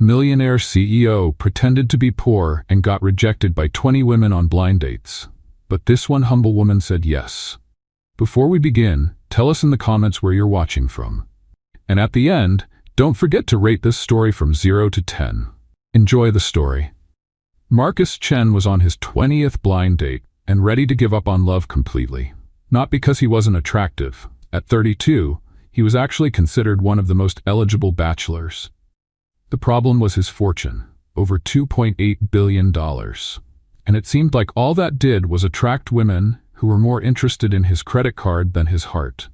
Millionaire CEO pretended to be poor and got rejected by 20 women on blind dates. But this one humble woman said yes. Before we begin, tell us in the comments where you're watching from. And at the end, don't forget to rate this story from 0 to 10. Enjoy the story. Marcus Chen was on his 20th blind date and ready to give up on love completely. Not because he wasn't attractive. At 32, he was actually considered one of the most eligible bachelors. The problem was his fortune, over $2.8 billion. And it seemed like all that did was attract women who were more interested in his credit card than his heart.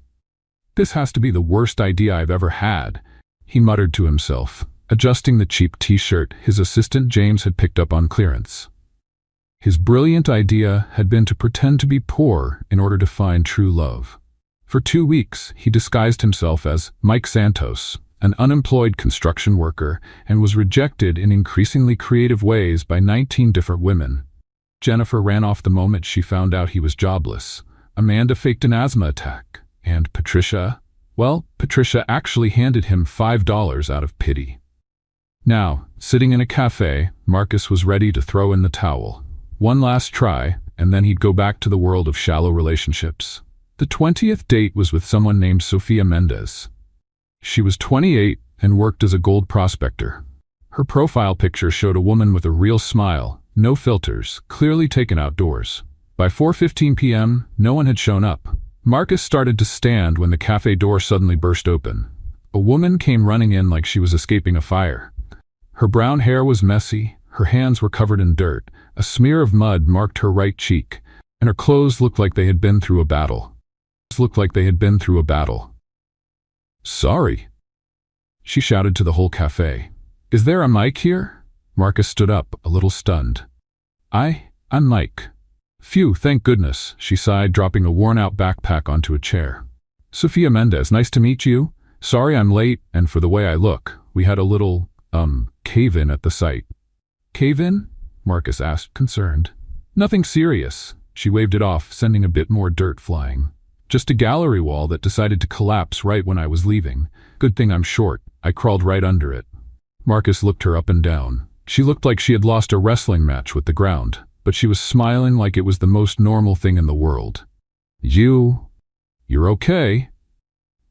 This has to be the worst idea I've ever had, he muttered to himself, adjusting the cheap t-shirt his assistant James had picked up on clearance. His brilliant idea had been to pretend to be poor in order to find true love. For 2 weeks, he disguised himself as Mike Santos, an unemployed construction worker, and was rejected in increasingly creative ways by 19 different women. Jennifer ran off the moment she found out he was jobless. Amanda faked an asthma attack. And Patricia actually handed him $5 out of pity. Now, sitting in a cafe, Marcus was ready to throw in the towel. One last try, and then he'd go back to the world of shallow relationships. The 20th date was with someone named Sofia Mendez. She was 28 and worked as a gold prospector. Her profile picture showed a woman with a real smile, no filters, clearly taken outdoors. By 4:15 p.m., no one had shown up. Marcus started to stand when the cafe door suddenly burst open. A woman came running in like she was escaping a fire. Her brown hair was messy, her hands were covered in dirt, a smear of mud marked her right cheek, and her clothes looked like they had been through a battle. "Sorry," she shouted to the whole cafe. "Is there a Mike here?" Marcus stood up, a little stunned. I'm Mike." "Phew, thank goodness," she sighed, dropping a worn-out backpack onto a chair. "Sofia Mendez, nice to meet you. Sorry I'm late, and for the way I look. We had a little, cave-in at the site." "Cave-in?" Marcus asked, concerned. "Nothing serious." She waved it off, sending a bit more dirt flying. "Just a gallery wall that decided to collapse right when I was leaving. Good thing I'm short. I crawled right under it." Marcus looked her up and down. She looked like she had lost a wrestling match with the ground, but she was smiling like it was the most normal thing in the world. You're okay?"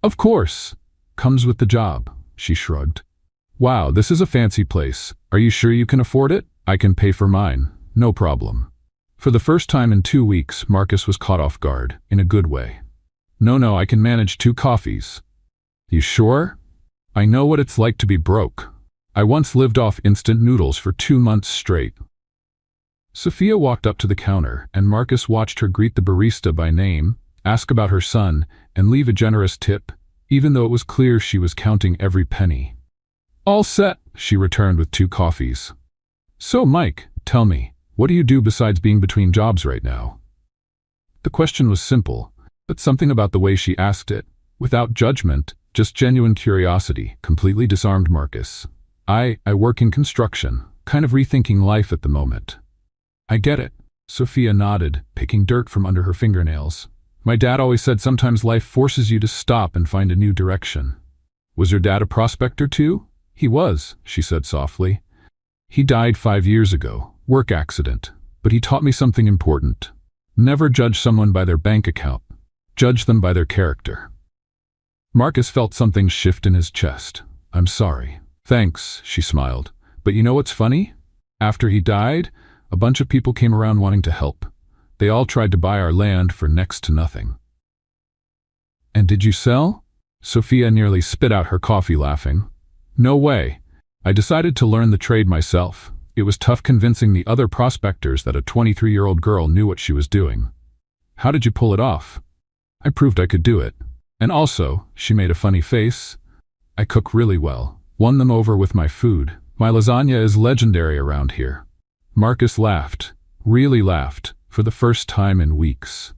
"Of course. Comes with the job," she shrugged. "Wow, this is a fancy place. Are you sure you can afford it? I can pay for mine. No problem." For the first time in 2 weeks, Marcus was caught off guard, in a good way. No, I can manage 2 coffees." "You sure?" "I know what it's like to be broke. I once lived off instant noodles for 2 months straight." Sofia walked up to the counter, and Marcus watched her greet the barista by name, ask about her son, and leave a generous tip, even though it was clear she was counting every penny. "All set," she returned with 2 coffees. "So, Mike, tell me, what do you do besides being between jobs right now?" The question was simple, but something about the way she asked it, without judgment, just genuine curiosity, completely disarmed Marcus. I work in construction, kind of rethinking life at the moment." "I get it." Sofia nodded, picking dirt from under her fingernails. "My dad always said sometimes life forces you to stop and find a new direction." "Was your dad a prospector too?" "He was," she said softly. "He died 5 years ago, work accident, but he taught me something important. Never judge someone by their bank account. Judge them by their character." Marcus felt something shift in his chest. "I'm sorry." "Thanks," she smiled. "But you know what's funny? After he died, a bunch of people came around wanting to help. They all tried to buy our land for next to nothing." "And did you sell?" Sofia nearly spit out her coffee, laughing. "No way. I decided to learn the trade myself. It was tough convincing the other prospectors that a 23-year-old girl knew what she was doing." "How did you pull it off?" "I proved I could do it. And also," she made a funny face, "I cook really well. Won them over with my food. My lasagna is legendary around here." Marcus laughed, really laughed, for the first time in weeks.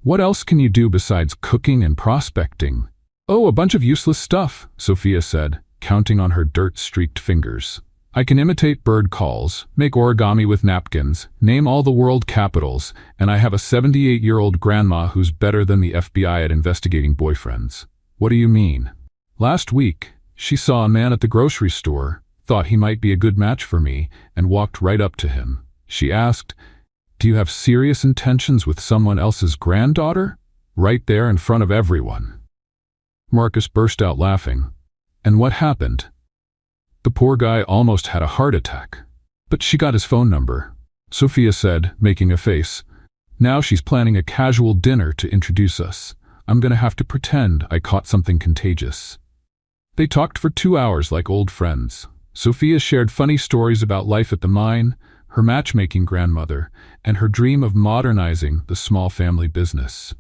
"What else can you do besides cooking and prospecting?" "Oh, a bunch of useless stuff," Sofia said, counting on her dirt-streaked fingers. "I can imitate bird calls, make origami with napkins, name all the world capitals, and I have a 78-year-old grandma who's better than the FBI at investigating boyfriends." "What do you mean?" "Last week, she saw a man at the grocery store, thought he might be a good match for me and walked right up to him. She asked, "Do you have serious intentions with someone else's granddaughter?" Right there in front of everyone. Marcus burst out laughing. And what happened? The poor guy almost had a heart attack. But she got his phone number. Sophia said, making a face. "Now she's planning a casual dinner to introduce us. I'm gonna have to pretend I caught something contagious." They talked for 2 hours like old friends. Sophia shared funny stories about life at the mine, her matchmaking grandmother, and her dream of modernizing the small family business.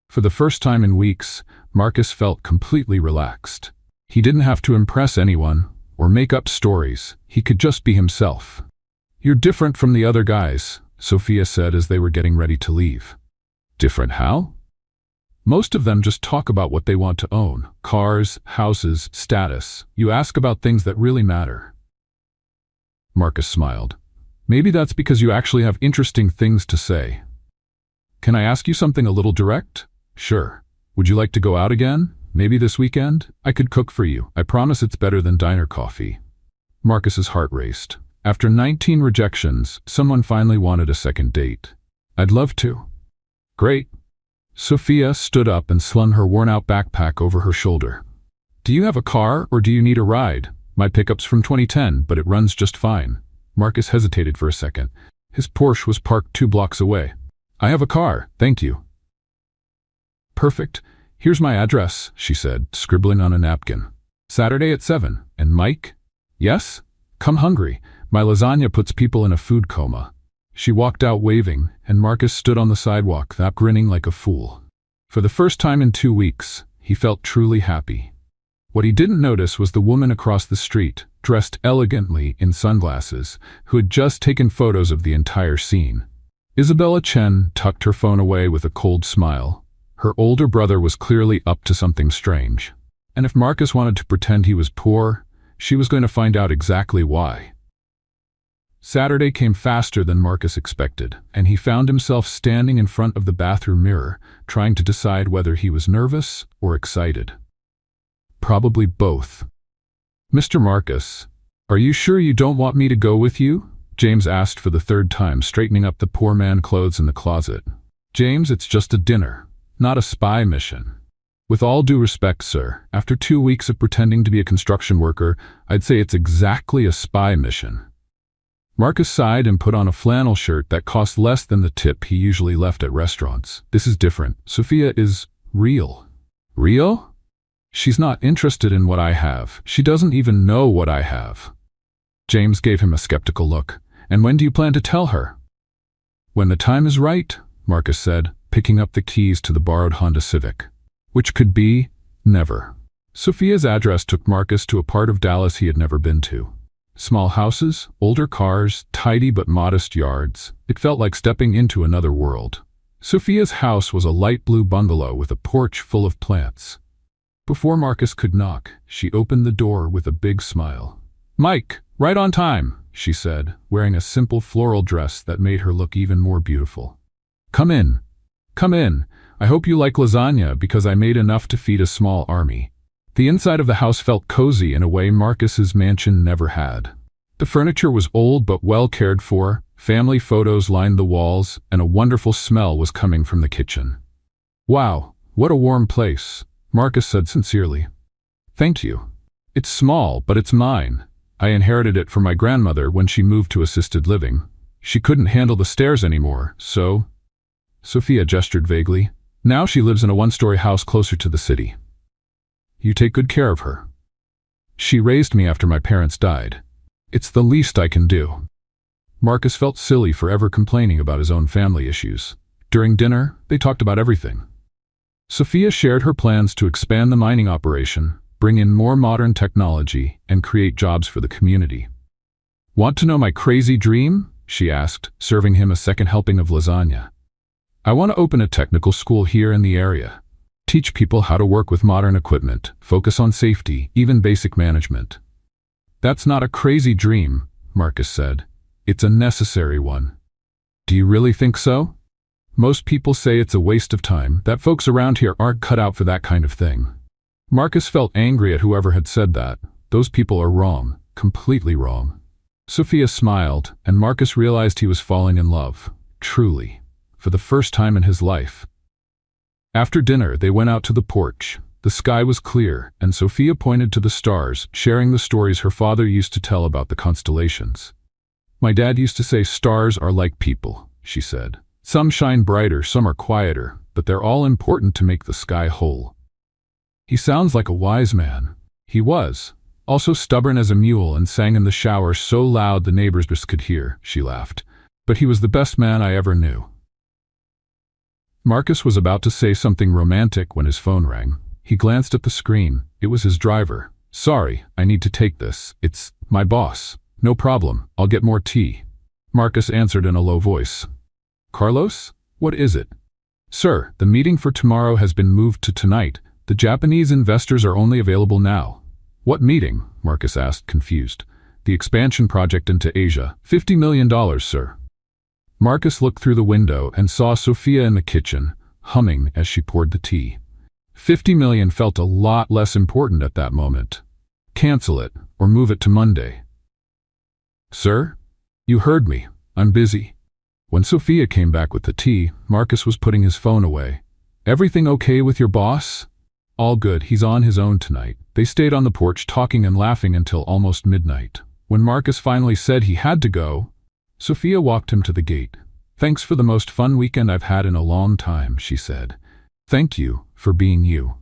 For the first time in weeks, Marcus felt completely relaxed. He didn't have to impress anyone or make up stories. He could just be himself. "You're different from the other guys," Sophia said as they were getting ready to leave. "Different how?" "Most of them just talk about what they want to own. Cars, houses, status. You ask about things that really matter." Marcus smiled. "Maybe that's because you actually have interesting things to say." "Can I ask you something a little direct?" "Sure. Would you like to go out again? Maybe this weekend? I could cook for you. I promise it's better than diner coffee." Marcus's heart raced. After 19 rejections, someone finally wanted a second date. "I'd love to." "Great." Sophia stood up and slung her worn-out backpack over her shoulder. "Do you have a car or do you need a ride? My pickup's from 2010, but it runs just fine." Marcus hesitated for a second. His Porsche was parked 2 blocks away. "I have a car, thank you." "Perfect. Here's my address," she said, scribbling on a napkin. "Saturday at 7. And Mike?" "Yes? Come hungry. My lasagna puts people in a food coma." She walked out waving, and Marcus stood on the sidewalk, grinning like a fool. For the first time in 2 weeks, he felt truly happy. What he didn't notice was the woman across the street, dressed elegantly in sunglasses, who had just taken photos of the entire scene. Isabella Chen tucked her phone away with a cold smile. Her older brother was clearly up to something strange. And if Marcus wanted to pretend he was poor, she was going to find out exactly why. Saturday came faster than Marcus expected, and he found himself standing in front of the bathroom mirror, trying to decide whether he was nervous or excited. Probably both. "Mr. Marcus, are you sure you don't want me to go with you?" James asked for the 3rd time, straightening up the poor man clothes in the closet. "James, it's just a dinner, not a spy mission." "With all due respect, sir, after 2 weeks of pretending to be a construction worker, I'd say it's exactly a spy mission." Marcus sighed and put on a flannel shirt that cost less than the tip he usually left at restaurants. "This is different. Sophia is real." "Real?" "She's not interested in what I have. She doesn't even know what I have." James gave him a skeptical look. "And when do you plan to tell her?" "When the time is right," Marcus said, picking up the keys to the borrowed Honda Civic. Which could be never. Sophia's address took Marcus to a part of Dallas he had never been to. Small houses, older cars, tidy but modest yards. It felt like stepping into another world. Sophia's house was a light blue bungalow with a porch full of plants. Before Marcus could knock, she opened the door with a big smile. "Mike, right on time," she said, wearing a simple floral dress that made her look even more beautiful. "Come in. Come in. I hope you like lasagna because I made enough to feed a small army." The inside of the house felt cozy in a way Marcus's mansion never had. The furniture was old but well cared for, family photos lined the walls, and a wonderful smell was coming from the kitchen. "Wow, what a warm place," Marcus said sincerely. "Thank you. It's small, but it's mine. I inherited it from my grandmother when she moved to assisted living. She couldn't handle the stairs anymore, so—" Sophia gestured vaguely. "Now she lives in a 1-story house closer to the city. You take good care of her. She raised me after my parents died. It's the least I can do." Marcus felt silly for ever complaining about his own family issues. During dinner, they talked about everything. Sophia shared her plans to expand the mining operation, bring in more modern technology, and create jobs for the community. "Want to know my crazy dream?" she asked, serving him a second helping of lasagna. "I want to open a technical school here in the area. Teach people how to work with modern equipment, focus on safety, even basic management." "That's not a crazy dream," Marcus said. "It's a necessary one." "Do you really think so?" "Most people say it's a waste of time, that folks around here aren't cut out for that kind of thing." Marcus felt angry at whoever had said that. Those people are wrong. Completely wrong. Sophia smiled, and Marcus realized he was falling in love, truly, for the first time in his life. After dinner, they went out to the porch. The sky was clear, and Sophia pointed to the stars, sharing the stories her father used to tell about the constellations. "My dad used to say stars are like people," she said. "Some shine brighter, some are quieter, but they're all important to make the sky whole." He sounds like a wise man. He was. Also stubborn as a mule and sang in the shower so loud the neighbors could hear, she laughed. But he was the best man I ever knew. Marcus was about to say something romantic when his phone rang. He glanced at the screen. It was his driver. "Sorry, I need to take this. It's my boss." "No problem, I'll get more tea." Marcus answered in a low voice. "Carlos? What is it?" "Sir, the meeting for tomorrow has been moved to tonight. The Japanese investors are only available now." "What meeting?" Marcus asked, confused. "The expansion project into Asia. $50 million, sir." Marcus looked through the window and saw Sophia in the kitchen, humming as she poured the tea. 50 million felt a lot less important at that moment. "Cancel it, or move it to Monday." "Sir? You heard me. I'm busy." When Sophia came back with the tea, Marcus was putting his phone away. "Everything okay with your boss?" "All good, he's on his own tonight." They stayed on the porch talking and laughing until almost midnight. When Marcus finally said he had to go, Sophia walked him to the gate. "Thanks for the most fun weekend I've had in a long time," she said. "Thank you for being you."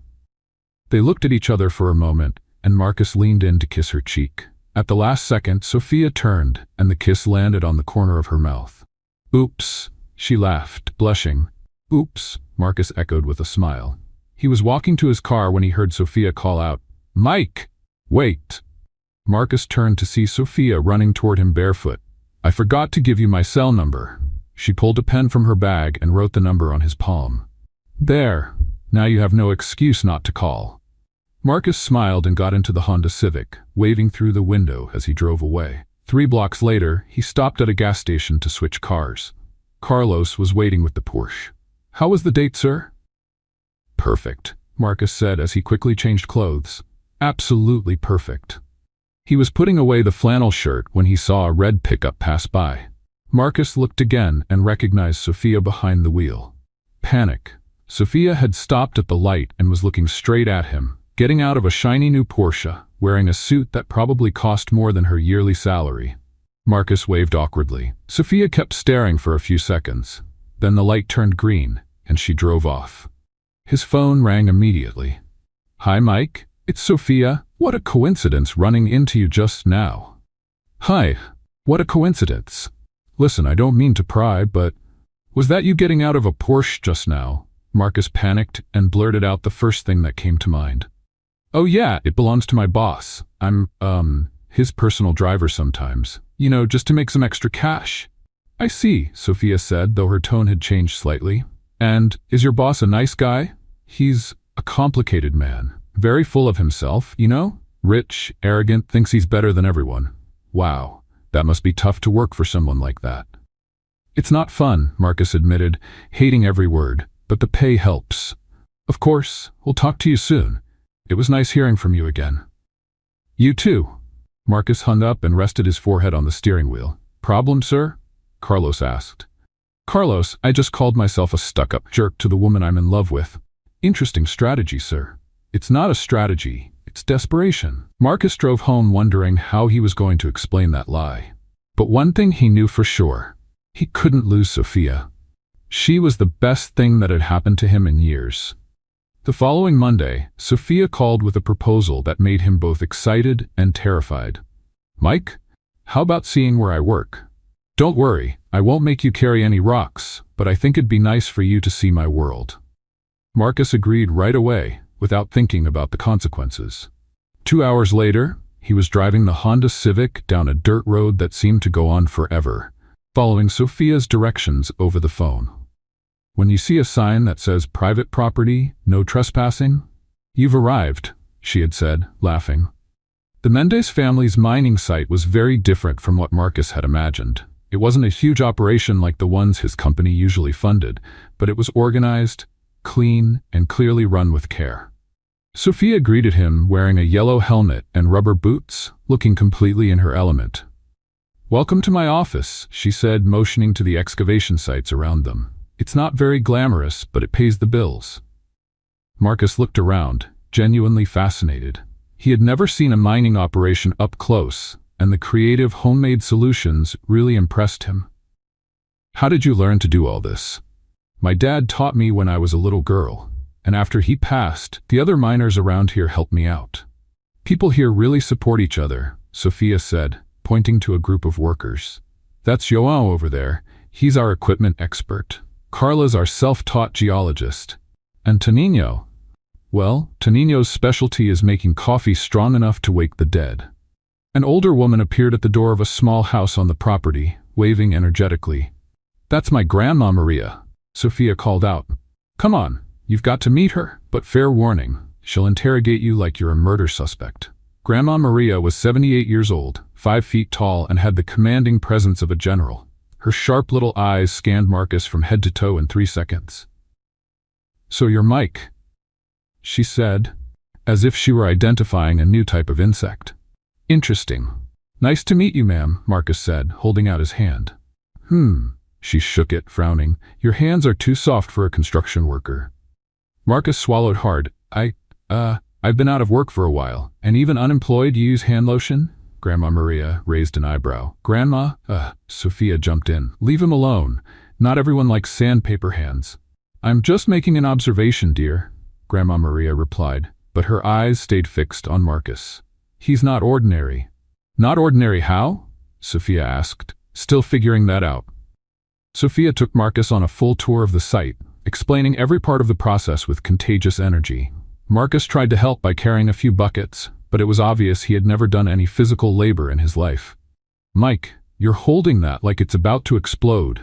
They looked at each other for a moment, and Marcus leaned in to kiss her cheek. At the last second, Sophia turned, and the kiss landed on the corner of her mouth. "Oops," she laughed, blushing. "Oops," Marcus echoed with a smile. He was walking to his car when he heard Sophia call out, "Mike! Wait!" Marcus turned to see Sophia running toward him barefoot. "I forgot to give you my cell number." She pulled a pen from her bag and wrote the number on his palm. "There. Now you have no excuse not to call." Marcus smiled and got into the Honda Civic, waving through the window as he drove away. 3 blocks later, he stopped at a gas station to switch cars. Carlos was waiting with the Porsche. "How was the date, sir?" "Perfect," Marcus said as he quickly changed clothes. "Absolutely perfect." He was putting away the flannel shirt when he saw a red pickup pass by. Marcus looked again and recognized Sophia behind the wheel. Panic. Sophia had stopped at the light and was looking straight at him, getting out of a shiny new Porsche, wearing a suit that probably cost more than her yearly salary. Marcus waved awkwardly. Sophia kept staring for a few seconds. Then the light turned green, and she drove off. His phone rang immediately. "Hi, Mike. It's Sophia. What a coincidence running into you just now." "Hi. What a coincidence. Listen, I don't mean to pry, but was that you getting out of a Porsche just now?" Marcus panicked and blurted out the first thing that came to mind. "Oh yeah, it belongs to my boss. I'm, his personal driver sometimes. You know, just to make some extra cash." "I see," Sophia said, though her tone had changed slightly. "And is your boss a nice guy?" "He's a complicated man. Very full of himself, you know? Rich, arrogant, thinks he's better than everyone." "Wow, that must be tough to work for someone like that." "It's not fun," Marcus admitted, hating every word, "but the pay helps." "Of course, we'll talk to you soon. It was nice hearing from you again." "You too." Marcus hung up and rested his forehead on the steering wheel. "Problem, sir?" Carlos asked. "Carlos, I just called myself a stuck-up jerk to the woman I'm in love with." "Interesting strategy, sir." "It's not a strategy, it's desperation." Marcus drove home wondering how he was going to explain that lie. But one thing he knew for sure. He couldn't lose Sophia. She was the best thing that had happened to him in years. The following Monday, Sophia called with a proposal that made him both excited and terrified. "Mike, how about seeing where I work? Don't worry, I won't make you carry any rocks, but I think it'd be nice for you to see my world." Marcus agreed right away, without thinking about the consequences. 2 hours later, he was driving the Honda Civic down a dirt road that seemed to go on forever, following Sophia's directions over the phone. "When you see a sign that says private property, no trespassing, you've arrived," she had said, laughing. The Mendez family's mining site was very different from what Marcus had imagined. It wasn't a huge operation like the ones his company usually funded, but it was organized, clean, and clearly run with care. Sophia greeted him wearing a yellow helmet and rubber boots, looking completely in her element. "Welcome to my office," she said, motioning to the excavation sites around them. "It's not very glamorous, but it pays the bills." Marcus looked around, genuinely fascinated. He had never seen a mining operation up close, and the creative homemade solutions really impressed him. "How did you learn to do all this?" "My dad taught me when I was a little girl, and after he passed, the other miners around here helped me out." "People here really support each other," Sophia said, pointing to a group of workers. "That's João over there. He's our equipment expert. Carla's our self-taught geologist. And Toninho? Well, Toninho's specialty is making coffee strong enough to wake the dead." An older woman appeared at the door of a small house on the property, waving energetically. "That's my Grandma Maria," Sophia called out. "Come on, you've got to meet her, but fair warning, she'll interrogate you like you're a murder suspect." Grandma Maria was 78 years old, 5 feet tall, and had the commanding presence of a general. Her sharp little eyes scanned Marcus from head to toe in 3 seconds. "So you're Mike," she said, as if she were identifying a new type of insect. "Interesting. Nice to meet you, ma'am," Marcus said, holding out his hand. She shook it, frowning. "Your hands are too soft for a construction worker." Marcus swallowed hard. I've been out of work for a while, and even unemployed you use hand lotion?" Grandma Maria raised an eyebrow. "Grandma?" Sophia jumped in. "Leave him alone. Not everyone likes sandpaper hands." "I'm just making an observation, dear," Grandma Maria replied, but her eyes stayed fixed on Marcus. "He's not ordinary." "Not ordinary how?" Sophia asked, still figuring that out. Sophia took Marcus on a full tour of the site, explaining every part of the process with contagious energy. Marcus tried to help by carrying a few buckets, but it was obvious he had never done any physical labor in his life. "Mike, you're holding that like it's about to explode."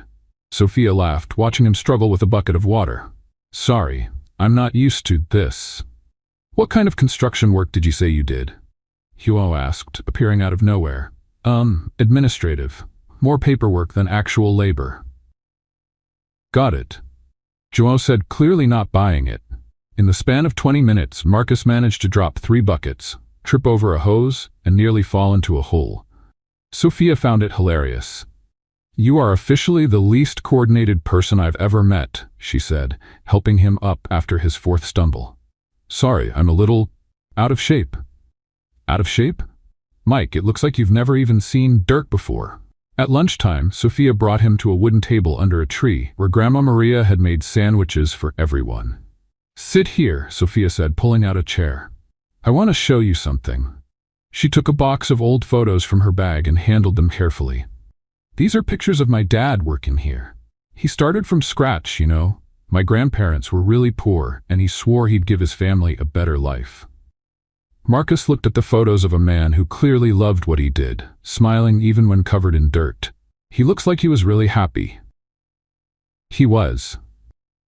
Sophia laughed, watching him struggle with a bucket of water. "Sorry, I'm not used to this." "What kind of construction work did you say you did?" João asked, appearing out of nowhere. Administrative. More paperwork than actual labor." "Got it," João said, clearly not buying it. In the span of 20 minutes, Marcus managed to drop 3 buckets, trip over a hose, and nearly fall into a hole. Sophia found it hilarious. "You are officially the least coordinated person I've ever met," she said, helping him up after his 4th stumble. "Sorry, I'm a little out of shape." "Out of shape? Mike, it looks like you've never even seen dirt before." At lunchtime, Sophia brought him to a wooden table under a tree where Grandma Maria had made sandwiches for everyone. "Sit here," Sophia said, pulling out a chair. "I want to show you something." She took a box of old photos from her bag and handled them carefully. "These are pictures of my dad working here. He started from scratch, you know. My grandparents were really poor, and he swore he'd give his family a better life." Marcus looked at the photos of a man who clearly loved what he did, smiling even when covered in dirt. "He looks like he was really happy." He was.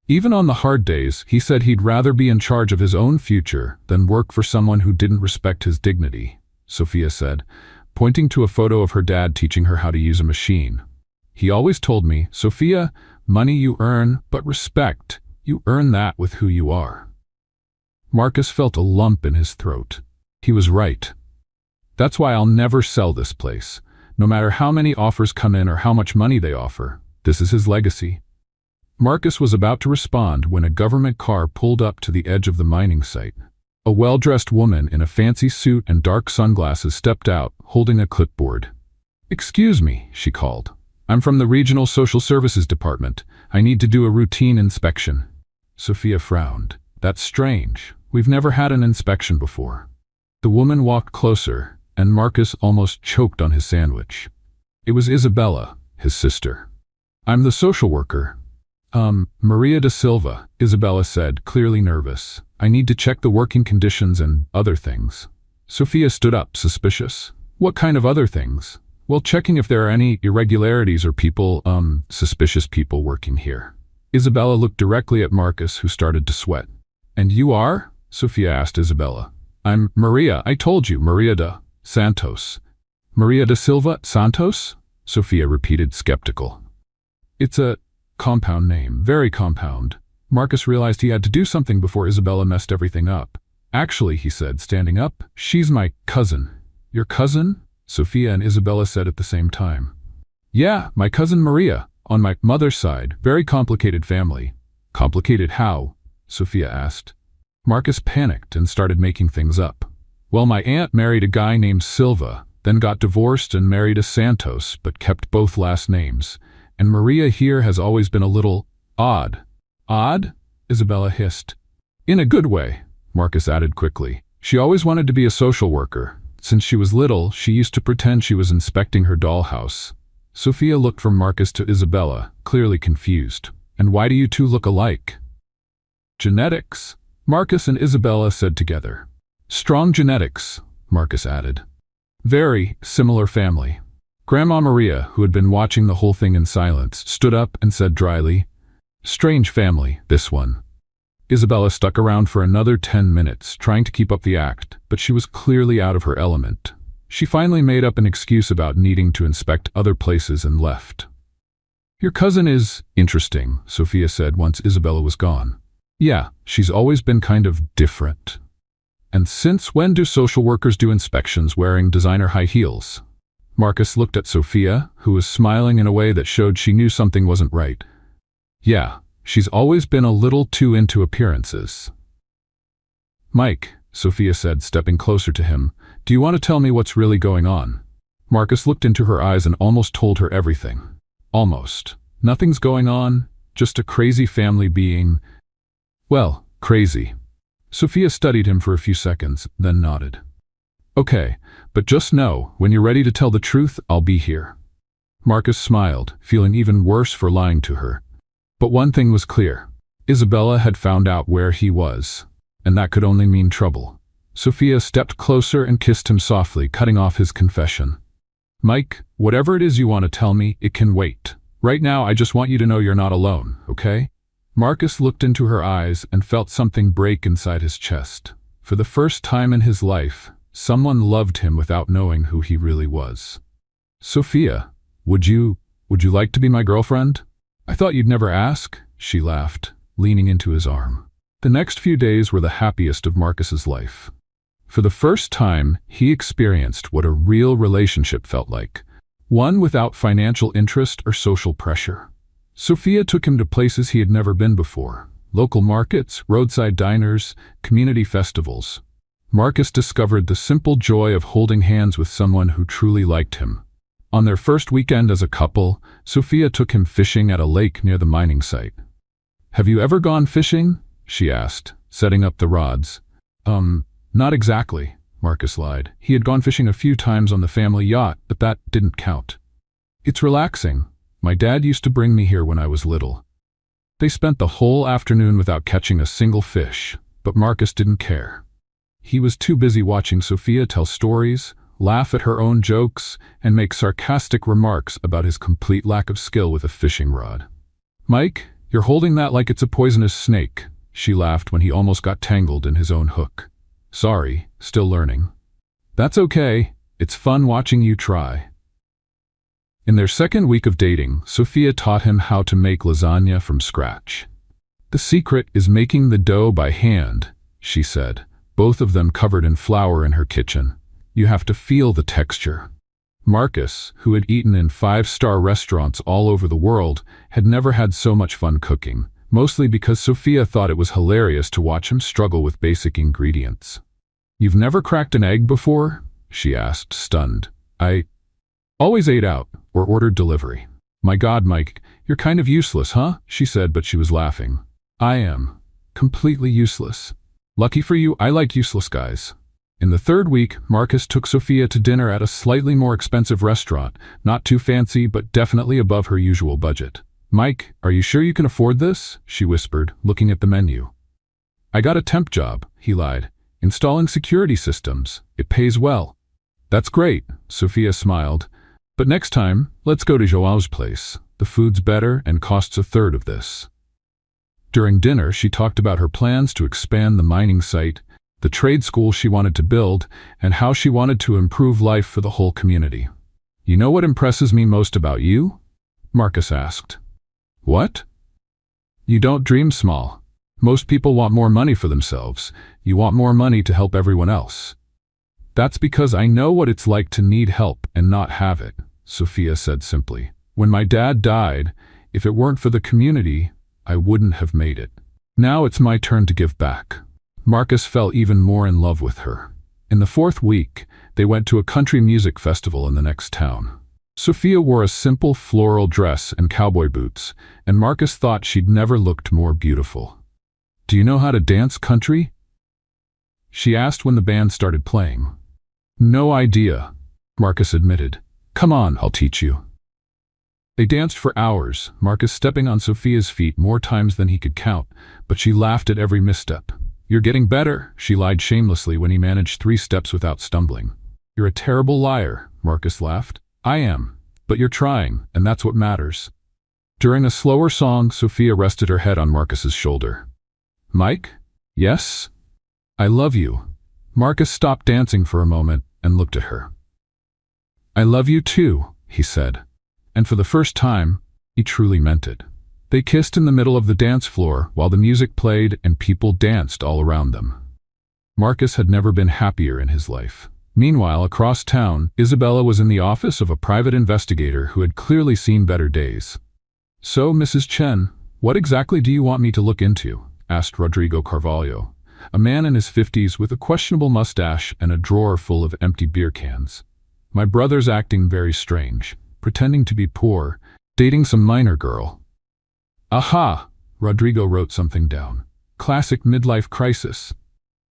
Even on the hard days, he said he'd rather be in charge of his own future than work for someone who didn't respect his dignity, Sophia said, pointing to a photo of her dad teaching her how to use a machine. "He always told me, Sophia, money you earn, but respect, you earn that with who you are." Marcus felt a lump in his throat. He was right. "That's why I'll never sell this place, no matter how many offers come in or how much money they offer. This is his legacy." Marcus was about to respond when a government car pulled up to the edge of the mining site. A well-dressed woman in a fancy suit and dark sunglasses stepped out, holding a clipboard. "Excuse me," she called. "I'm from the Regional Social Services Department. I need to do a routine inspection." Sophia frowned. "That's strange. We've never had an inspection before." The woman walked closer, and Marcus almost choked on his sandwich. It was Isabella, his sister. "I'm the social worker." Maria da Silva," Isabella said, clearly nervous. "I need to check the working conditions and other things." Sophia stood up, suspicious. "What kind of other things?" "Well, checking if there are any irregularities or suspicious people working here." Isabella looked directly at Marcus, who started to sweat. "And you are?" Sophia asked Isabella. "I'm Maria, I told you, Maria da Santos." "Maria da Silva Santos?" Sophia repeated, skeptical. "It's a compound name, very compound." Marcus realized he had to do something before Isabella messed everything up. Actually, he said, standing up, she's my cousin. Your cousin? Sophia and Isabella said at the same time. Yeah, my cousin Maria, on my mother's side. Very complicated family. Complicated how? Sophia asked. Marcus panicked and started making things up. Well, my aunt married a guy named Silva, then got divorced and married a Santos, but kept both last names. And Maria here has always been a little odd. Odd? Isabella hissed. In a good way, Marcus added quickly. She always wanted to be a social worker. Since she was little, she used to pretend she was inspecting her dollhouse. Sophia looked from Marcus to Isabella, clearly confused. And why do you two look alike? Genetics, Marcus and Isabella said together. Strong genetics, Marcus added. Very similar family. Grandma Maria, who had been watching the whole thing in silence, stood up and said dryly, Strange family, this one. Isabella stuck around for another 10 minutes, trying to keep up the act, but she was clearly out of her element. She finally made up an excuse about needing to inspect other places and left. Your cousin is interesting, Sophia said once Isabella was gone. Yeah, she's always been kind of different. And since when do social workers do inspections wearing designer high heels? Marcus looked at Sophia, who was smiling in a way that showed she knew something wasn't right. Yeah, she's always been a little too into appearances. Mike, Sophia said, stepping closer to him, do you want to tell me what's really going on? Marcus looked into her eyes and almost told her everything. Almost. Nothing's going on, just a crazy family being, well, crazy. Sophia studied him for a few seconds, then nodded. Okay, but just know, when you're ready to tell the truth, I'll be here. Marcus smiled, feeling even worse for lying to her. But one thing was clear. Isabella had found out where he was, and that could only mean trouble. Sophia stepped closer and kissed him softly, cutting off his confession. Mike, whatever it is you want to tell me, it can wait. Right now, I just want you to know you're not alone, okay? Marcus looked into her eyes and felt something break inside his chest. For the first time in his life, someone loved him without knowing who he really was. Sophia, would you like to be my girlfriend? I thought you'd never ask, she laughed, leaning into his arm. The next few days were the happiest of Marcus's life. For the first time, he experienced what a real relationship felt like, one without financial interest or social pressure. Sophia took him to places he had never been before, local markets, roadside diners, community festivals. Marcus discovered the simple joy of holding hands with someone who truly liked him. On their first weekend as a couple, Sophia took him fishing at a lake near the mining site. Have you ever gone fishing? She asked, setting up the rods. Not exactly, Marcus lied. He had gone fishing a few times on the family yacht, but that didn't count. It's relaxing. My dad used to bring me here when I was little. They spent the whole afternoon without catching a single fish, but Marcus didn't care. He was too busy watching Sophia tell stories, laugh at her own jokes, and make sarcastic remarks about his complete lack of skill with a fishing rod. Mike, you're holding that like it's a poisonous snake, she laughed when he almost got tangled in his own hook. Sorry, still learning. That's okay, it's fun watching you try. In their second week of dating, Sophia taught him how to make lasagna from scratch. The secret is making the dough by hand, she said, both of them covered in flour in her kitchen. You have to feel the texture. Marcus, who had eaten in 5-star restaurants all over the world, had never had so much fun cooking, mostly because Sophia thought it was hilarious to watch him struggle with basic ingredients. You've never cracked an egg before? She asked, stunned. I always ate out or ordered delivery. My God, Mike, you're kind of useless, huh? She said, but she was laughing. I am. Completely useless. Lucky for you, I like useless guys. In the third week, Marcus took Sophia to dinner at a slightly more expensive restaurant, not too fancy, but definitely above her usual budget. Mike, are you sure you can afford this? She whispered, looking at the menu. I got a temp job, he lied. Installing security systems. It pays well. That's great, Sophia smiled. But next time, let's go to Joao's place. The food's better and costs a third of this. During dinner, she talked about her plans to expand the mining site, the trade school she wanted to build, and how she wanted to improve life for the whole community. You know what impresses me most about you? Marcus asked. What? You don't dream small. Most people want more money for themselves. You want more money to help everyone else. That's because I know what it's like to need help and not have it, Sophia said simply. When my dad died, if it weren't for the community, I wouldn't have made it. Now it's my turn to give back. Marcus fell even more in love with her. In the 4th week, they went to a country music festival in the next town. Sophia wore a simple floral dress and cowboy boots, and Marcus thought she'd never looked more beautiful. "Do you know how to dance country?" she asked when the band started playing. "No idea," Marcus admitted. "Come on, I'll teach you." They danced for hours, Marcus stepping on Sophia's feet more times than he could count, but she laughed at every misstep. "You're getting better," she lied shamelessly when he managed 3 steps without stumbling. "You're a terrible liar," Marcus laughed. "I am, but you're trying, and that's what matters." During a slower song, Sophia rested her head on Marcus's shoulder. "Mike? Yes? I love you." Marcus stopped dancing for a moment and looked at her. "I love you too," he said. And for the first time, he truly meant it. They kissed in the middle of the dance floor while the music played and people danced all around them. Marcus had never been happier in his life. Meanwhile, across town, Isabella was in the office of a private investigator who had clearly seen better days. "So, Mrs. Chen, what exactly do you want me to look into?" asked Rodrigo Carvalho, a man in his 50s with a questionable mustache and a drawer full of empty beer cans. "My brother's acting very strange, pretending to be poor, dating some minor girl." "Aha!" Rodrigo wrote something down. "Classic midlife crisis."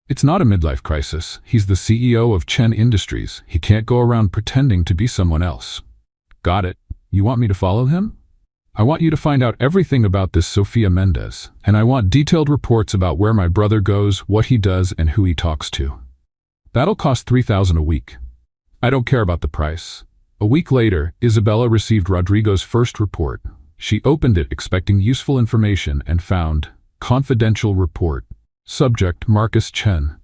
"It's not a midlife crisis. He's the CEO of Chen Industries. He can't go around pretending to be someone else." "Got it. You want me to follow him?" "I want you to find out everything about this Sofia Mendez, and I want detailed reports about where my brother goes, what he does, and who he talks to. That'll cost $3,000 a week." "I don't care about the price." A week later, Isabella received Rodrigo's first report. She opened it expecting useful information and found, "Confidential report. Subject Marcus Chen.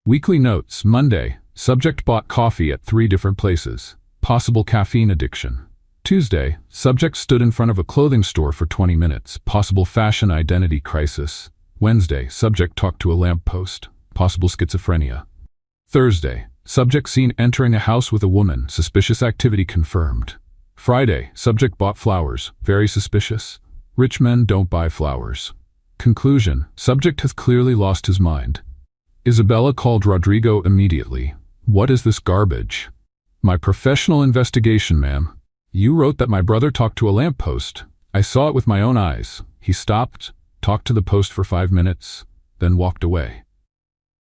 Weekly notes, Monday, subject bought coffee at 3 different places. Possible caffeine addiction. Tuesday, subject stood in front of a clothing store for 20 minutes. Possible fashion identity crisis. Wednesday, subject talked to a lamppost. Possible schizophrenia. Thursday, subject seen entering a house with a woman. Suspicious activity confirmed. Friday, subject bought flowers. Very suspicious. Rich men don't buy flowers. Conclusion, subject has clearly lost his mind. Isabella called Rodrigo immediately. "What is this garbage?" "My professional investigation, ma'am. You wrote that my brother talked to a lamppost. I saw it with my own eyes. He stopped, talked to the post for 5 minutes, then walked away."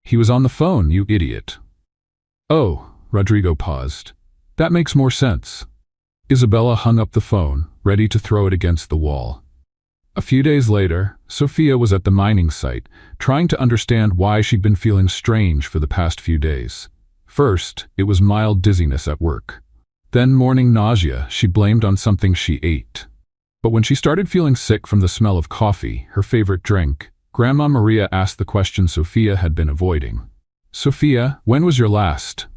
"He was on the phone, you idiot." "Oh," Rodrigo paused. "That makes more sense." Isabella hung up the phone, ready to throw it against the wall. A few days later, Sophia was at the mining site, trying to understand why she'd been feeling strange for the past few days. First, it was mild dizziness at work. Then morning nausea she blamed on something she ate. But when she started feeling sick from the smell of coffee, her favorite drink, Grandma Maria asked the question Sophia had been avoiding. "Sophia, when was your last,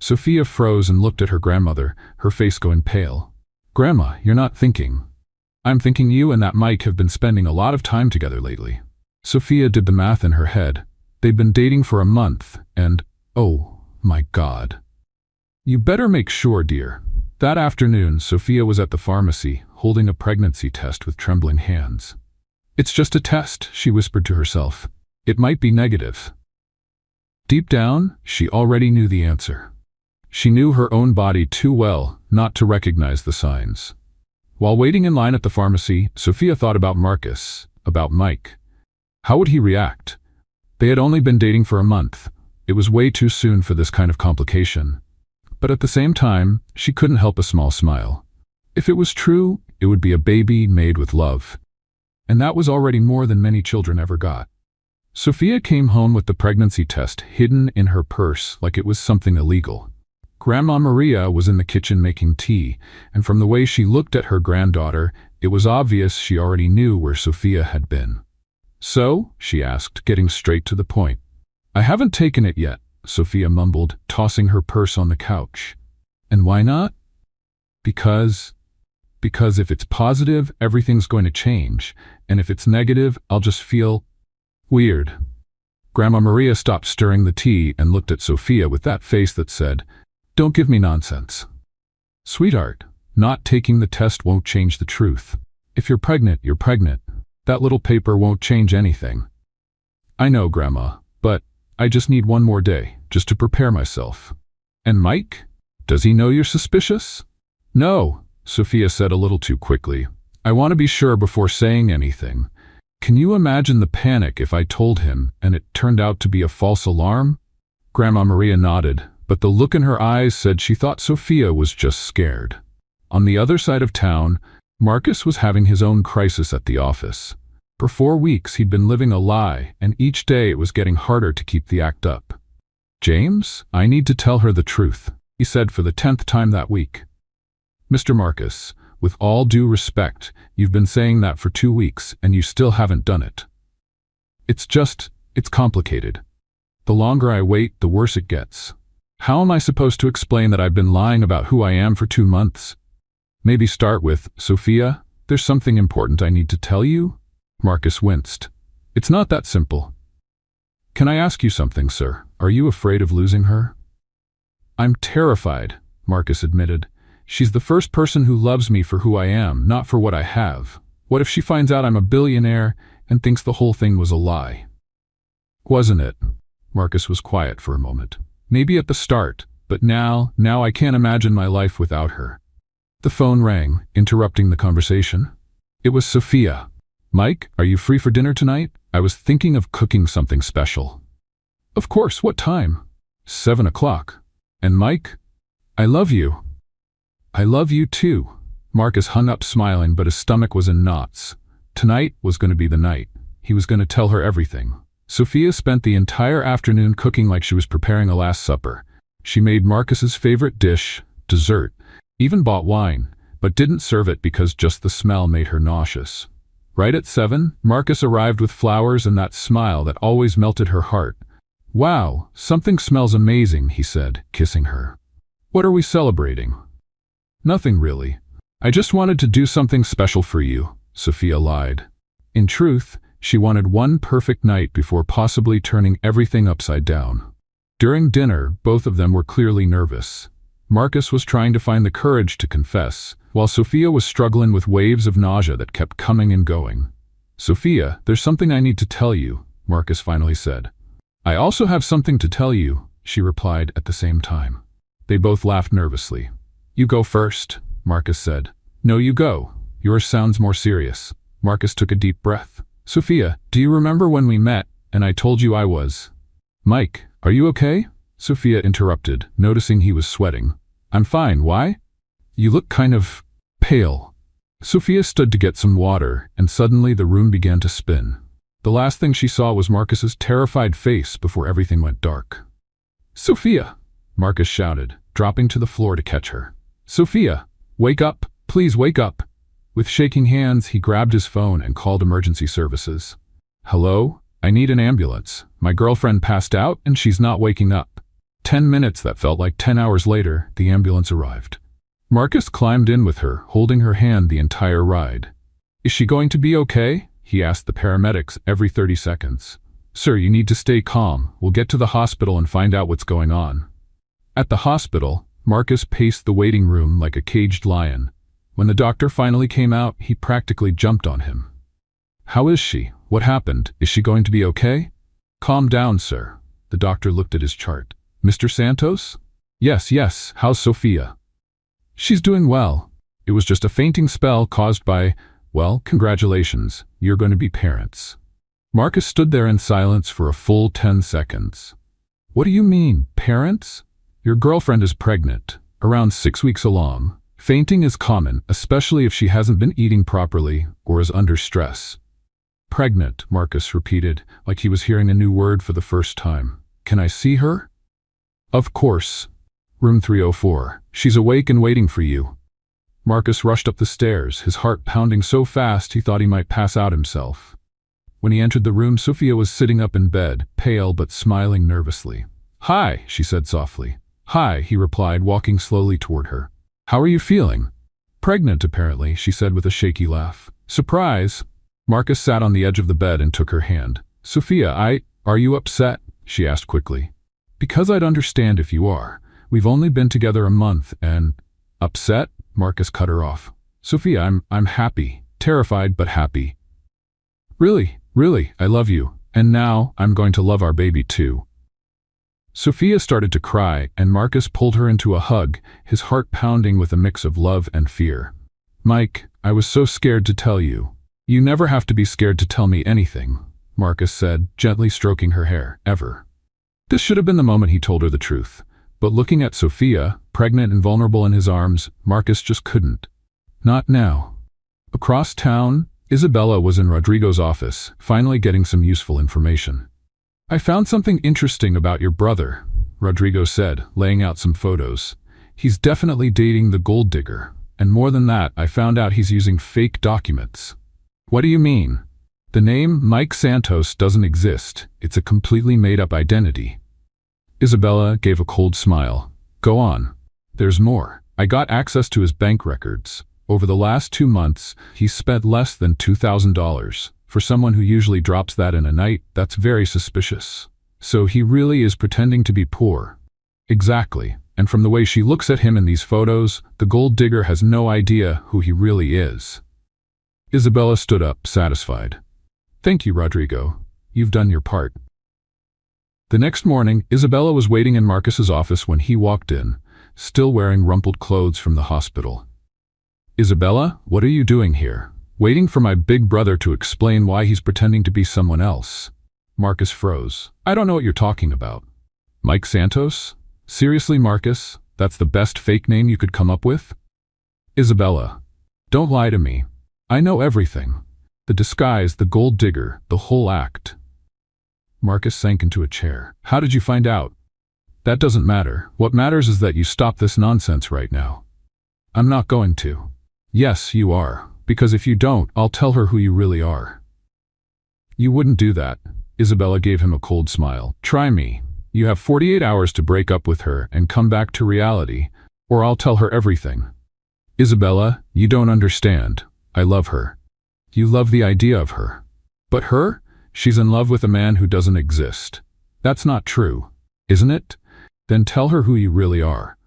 Sophia froze and looked at her grandmother, her face going pale. "Grandma, you're not thinking." "I'm thinking you and that Mike have been spending a lot of time together lately." Sophia did the math in her head. They'd been dating for a month, and, oh my God. "You better make sure, dear." That afternoon, Sophia was at the pharmacy, holding a pregnancy test with trembling hands. "It's just a test," she whispered to herself. "It might be negative." Deep down, she already knew the answer. She knew her own body too well not to recognize the signs. While waiting in line at the pharmacy, Sophia thought about Marcus, about Mike. How would he react? They had only been dating for a month. It was way too soon for this kind of complication. But at the same time, she couldn't help a small smile. If it was true, it would be a baby made with love. And that was already more than many children ever got. Sophia came home with the pregnancy test hidden in her purse like it was something illegal. Grandma Maria was in the kitchen making tea, and from the way she looked at her granddaughter, it was obvious she already knew where Sophia had been. "So?" she asked, getting straight to the point. "I haven't taken it yet," Sophia mumbled, tossing her purse on the couch. "And why not?" "Because Because if it's positive, everything's going to change, and if it's negative, I'll just feel weird. Grandma Maria stopped stirring the tea and looked at Sophia with that face that said, "Don't give me nonsense." "Sweetheart, not taking the test won't change the truth. If you're pregnant, you're pregnant. That little paper won't change anything." "I know, Grandma, but I just need one more day, just to prepare myself." "And Mike? Does he know you're suspicious?" "No," Sophia said a little too quickly. "I want to be sure before saying anything. Can you imagine the panic if I told him and it turned out to be a false alarm?" Grandma Maria nodded, but the look in her eyes said she thought Sophia was just scared. On the other side of town, Marcus was having his own crisis at the office. For 4 weeks he'd been living a lie, and each day it was getting harder to keep the act up. "James, I need to tell her the truth," he said for the 10th time that week. "Mr. Marcus, with all due respect, you've been saying that for 2 weeks and you still haven't done it. It's complicated. The longer I wait, the worse it gets. How am I supposed to explain that I've been lying about who I am for 2 months? Maybe start with, Sophia, there's something important I need to tell you?" Marcus winced. "It's not that simple." "Can I ask you something, sir? Are you afraid of losing her?" "I'm terrified," Marcus admitted. "She's the first person who loves me for who I am, not for what I have. What if she finds out I'm a billionaire and thinks the whole thing was a lie?" "Wasn't it?" Marcus was quiet for a moment. "Maybe at the start, but now I can't imagine my life without her." The phone rang, interrupting the conversation. It was Sophia. "Mike, are you free for dinner tonight? I was thinking of cooking something special." "Of course, what time?" 7 o'clock. "And Mike, I love you." "I love you too." Marcus hung up smiling, but his stomach was in knots. Tonight was going to be the night. He was going to tell her everything. Sophia spent the entire afternoon cooking like she was preparing a Last Supper. She made Marcus's favorite dish, dessert, even bought wine, but didn't serve it because just the smell made her nauseous. Right at 7, Marcus arrived with flowers and that smile that always melted her heart. "Wow, something smells amazing," he said, kissing her. "What are we celebrating?" "Nothing really. I just wanted to do something special for you," Sophia lied. In truth, she wanted one perfect night before possibly turning everything upside down. During dinner, both of them were clearly nervous. Marcus was trying to find the courage to confess, while Sophia was struggling with waves of nausea that kept coming and going. "Sophia, there's something I need to tell you," Marcus finally said. "I also have something to tell you," she replied at the same time. They both laughed nervously. "You go first," Marcus said. "No, you go. Yours sounds more serious." Marcus took a deep breath. "Sophia, do you remember when we met and I told you I was—" "Mike, are you okay?" Sophia interrupted, noticing he was sweating. "I'm fine, why? You look kind of pale." Sophia stood to get some water, and suddenly the room began to spin. The last thing she saw was Marcus's terrified face before everything went dark. "Sophia!" Marcus shouted, dropping to the floor to catch her. "Sophia, wake up! Please wake up!" With shaking hands, he grabbed his phone and called emergency services. "Hello? I need an ambulance. My girlfriend passed out and she's not waking up." 10 minutes that felt like 10 hours later, the ambulance arrived. Marcus climbed in with her, holding her hand the entire ride. "Is she going to be okay?" he asked the paramedics every 30 seconds. "Sir, you need to stay calm. We'll get to the hospital and find out what's going on." At the hospital, Marcus paced the waiting room like a caged lion. When the doctor finally came out, he practically jumped on him. "How is she? What happened? Is she going to be okay?" "Calm down, sir." The doctor looked at his chart. "Mr. Santos?" Yes. How's Sophia?" "She's doing well. It was just a fainting spell caused by, well, congratulations. You're going to be parents." Marcus stood there in silence for a full 10 seconds. "What do you mean, parents?" "Your girlfriend is pregnant, around 6 weeks along. Fainting is common, especially if she hasn't been eating properly or is under stress." "Pregnant," Marcus repeated, like he was hearing a new word for the first time. "Can I see her?" "Of course. Room 304. She's awake and waiting for you." Marcus rushed up the stairs, his heart pounding so fast he thought he might pass out himself. When he entered the room, Sophia was sitting up in bed, pale but smiling nervously. "Hi," she said softly. "Hi," he replied, walking slowly toward her. "How are you feeling?" Pregnant, apparently, she said with a shaky laugh. Surprise! Marcus sat on the edge of the bed and took her hand. Sophia, are you upset? She asked quickly. Because I'd understand if you are. We've only been together a month and… Upset? Marcus cut her off. Sophia, I'm happy. Terrified, but happy. Really, I love you. And now, I'm going to love our baby too. Sophia started to cry, and Marcus pulled her into a hug, his heart pounding with a mix of love and fear. Mike, I was so scared to tell you. You never have to be scared to tell me anything, Marcus said, gently stroking her hair, ever. This should have been the moment he told her the truth. But looking at Sophia, pregnant and vulnerable in his arms, Marcus just couldn't. Not now. Across town, Isabella was in Rodrigo's office, finally getting some useful information. I found something interesting about your brother, Rodrigo said, laying out some photos. He's definitely dating the gold digger, and more than that, I found out he's using fake documents. What do you mean? The name Mike Santos doesn't exist. It's a completely made-up identity. Isabella gave a cold smile. Go on. There's more. I got access to his bank records. Over the last 2 months, he's spent less than $2,000. For someone who usually drops that in a night, that's very suspicious. So he really is pretending to be poor. Exactly. And from the way she looks at him in these photos, the gold digger has no idea who he really is. Isabella stood up, satisfied. Thank you, Rodrigo. You've done your part. The next morning, Isabella was waiting in Marcus's office when he walked in, still wearing rumpled clothes from the hospital. Isabella, what are you doing here? Waiting for my big brother to explain why he's pretending to be someone else. Marcus froze. I don't know what you're talking about. Mike Santos? Seriously, Marcus? That's the best fake name you could come up with? Isabella, don't lie to me. I know everything. The disguise, the gold digger, the whole act. Marcus sank into a chair. How did you find out? That doesn't matter. What matters is that you stop this nonsense right now. I'm not going to. Yes, you are. Because if you don't, I'll tell her who you really are. You wouldn't do that. Isabella gave him a cold smile. Try me. You have 48 hours to break up with her and come back to reality, or I'll tell her everything. Isabella, you don't understand. I love her. You love the idea of her. But her? She's in love with a man who doesn't exist. That's not true, isn't it? Then tell her who you really are.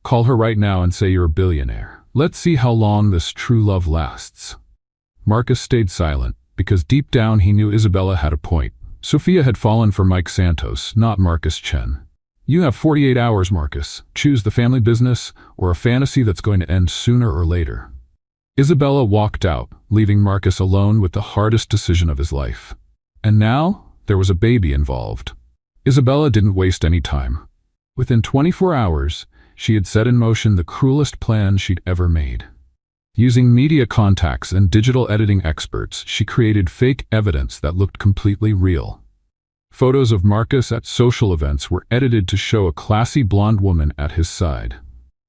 Call her right now and say you're a billionaire. Let's see how long this true love lasts. Marcus stayed silent, because deep down he knew Isabella had a point. Sophia had fallen for Mike Santos, not Marcus Chen. You have 48 hours, Marcus. Choose the family business or a fantasy that's going to end sooner or later. Isabella walked out, leaving Marcus alone with the hardest decision of his life. And now, there was a baby involved. Isabella didn't waste any time. Within 24 hours, she had set in motion the cruelest plan she'd ever made. Using media contacts and digital editing experts, she created fake evidence that looked completely real. Photos of Marcus at social events were edited to show a classy blonde woman at his side.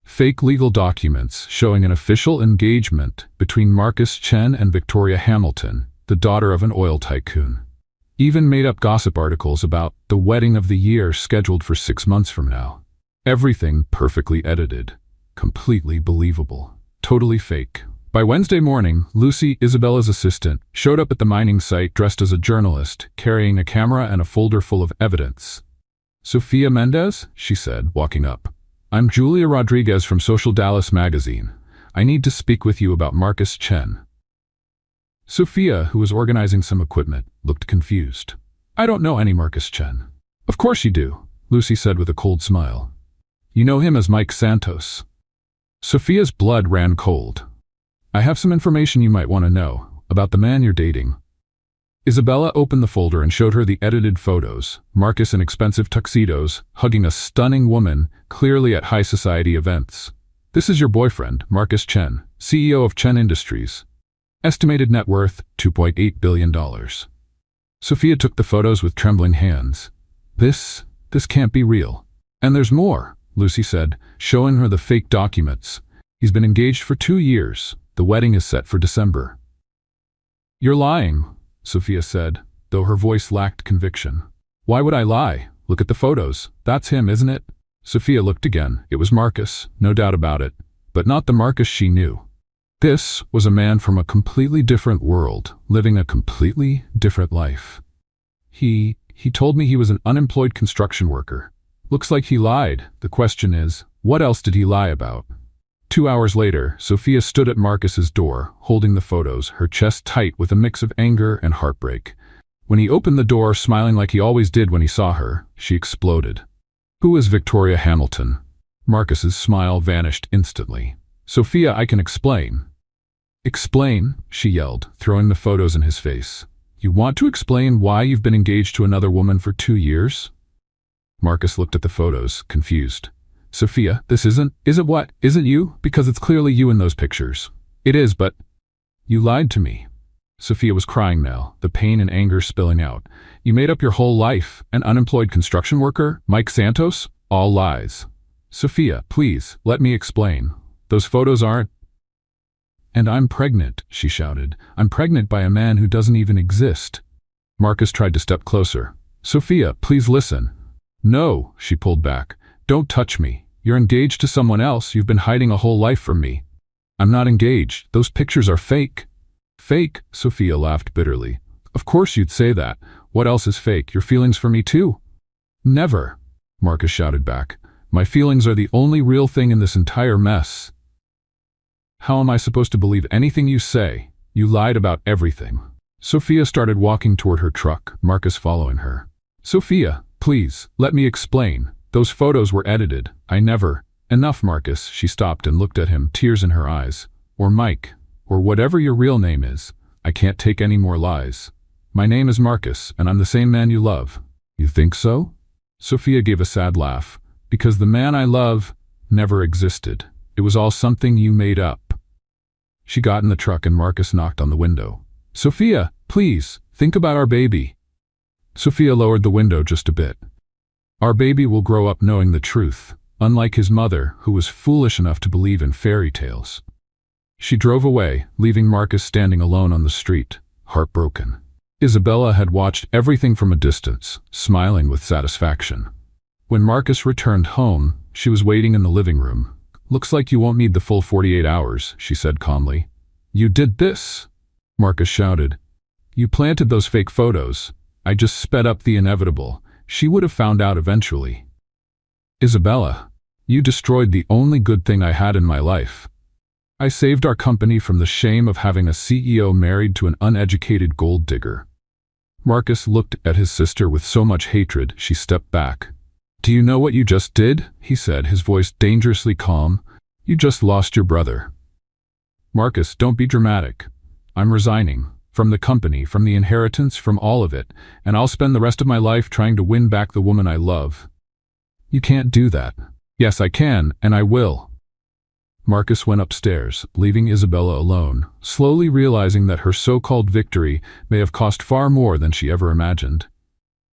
Fake legal documents showing an official engagement between Marcus Chen and Victoria Hamilton, the daughter of an oil tycoon. Even made-up gossip articles about the wedding of the year scheduled for 6 months from now. Everything perfectly edited. Completely believable. Totally fake. By Wednesday morning, Lucy, Isabella's assistant, showed up at the mining site dressed as a journalist, carrying a camera and a folder full of evidence. Sofia Mendez, she said, walking up. I'm Julia Rodriguez from Social Dallas magazine. I need to speak with you about Marcus Chen. Sophia, who was organizing some equipment, looked confused. I don't know any Marcus Chen. Of course you do, Lucy said with a cold smile. You know him as Mike Santos. Sophia's blood ran cold. I have some information you might want to know about the man you're dating. Isabella opened the folder and showed her the edited photos, Marcus in expensive tuxedos, hugging a stunning woman, clearly at high society events. This is your boyfriend, Marcus Chen, CEO of Chen Industries. Estimated net worth, $2.8 billion. Sophia took the photos with trembling hands. This can't be real. And there's more, Lucy said, showing her the fake documents. He's been engaged for 2 years. The wedding is set for December. You're lying, Sophia said, though her voice lacked conviction. Why would I lie? Look at the photos. That's him, isn't it? Sophia looked again. It was Marcus, no doubt about it, but not the Marcus she knew. This was a man from a completely different world, living a completely different life. He told me he was an unemployed construction worker. Looks like he lied. The question is, what else did he lie about? 2 hours later, Sophia stood at Marcus's door, holding the photos, her chest tight with a mix of anger and heartbreak. When he opened the door, smiling like he always did when he saw her, she exploded. "Who is Victoria Hamilton?" Marcus's smile vanished instantly. "Sophia, I can explain." "Explain?" she yelled, throwing the photos in his face. "You want to explain why you've been engaged to another woman for 2 years?" Marcus looked at the photos, confused. "Sophia, this isn't what? Isn't you? Because it's clearly you in those pictures." "It is, but you lied to me." Sophia was crying now, the pain and anger spilling out. "You made up your whole life. An unemployed construction worker? Mike Santos? All lies." "Sophia, please, let me explain. Those photos aren't—" "And I'm pregnant," she shouted. "I'm pregnant by a man who doesn't even exist." Marcus tried to step closer. "Sophia, please listen." "No," she pulled back. "Don't touch me. You're engaged to someone else. You've been hiding a whole life from me." "I'm not engaged. Those pictures are fake." "Fake?" Sophia laughed bitterly. "Of course you'd say that. What else is fake? Your feelings for me too?" "Never," Marcus shouted back. "My feelings are the only real thing in this entire mess." "How am I supposed to believe anything you say? You lied about everything." Sophia started walking toward her truck, Marcus following her. "Sophia, please, let me explain. Those photos were edited. I never—" "Enough, Marcus." She stopped and looked at him, tears in her eyes. "Or Mike, or whatever your real name is. I can't take any more lies. My name is Marcus, and I'm the same man you love." "You think so?" Sophia gave a sad laugh. "Because the man I love never existed. It was all something you made up." She got in the truck and Marcus knocked on the window. "Sophia, please, think about our baby." Sophia lowered the window just a bit. "Our baby will grow up knowing the truth, unlike his mother, who was foolish enough to believe in fairy tales." She drove away, leaving Marcus standing alone on the street, heartbroken. Isabella had watched everything from a distance, smiling with satisfaction. When Marcus returned home, she was waiting in the living room. "Looks like you won't need the full 48 hours, she said calmly. "You did this?" Marcus shouted. "You planted those fake photos. I just sped up the inevitable. She would have found out eventually." "Isabella, you destroyed the only good thing I had in my life. I saved our company from the shame of having a CEO married to an uneducated gold digger." Marcus looked at his sister with so much hatred, she stepped back. "Do you know what you just did?" he said, his voice dangerously calm. "You just lost your brother." "Marcus, don't be dramatic. I'm resigning. From the company, from the inheritance, from all of it, and I'll spend the rest of my life trying to win back the woman I love." "You can't do that." "Yes, I can, and I will." Marcus went upstairs, leaving Isabella alone, slowly realizing that her so-called victory may have cost far more than she ever imagined.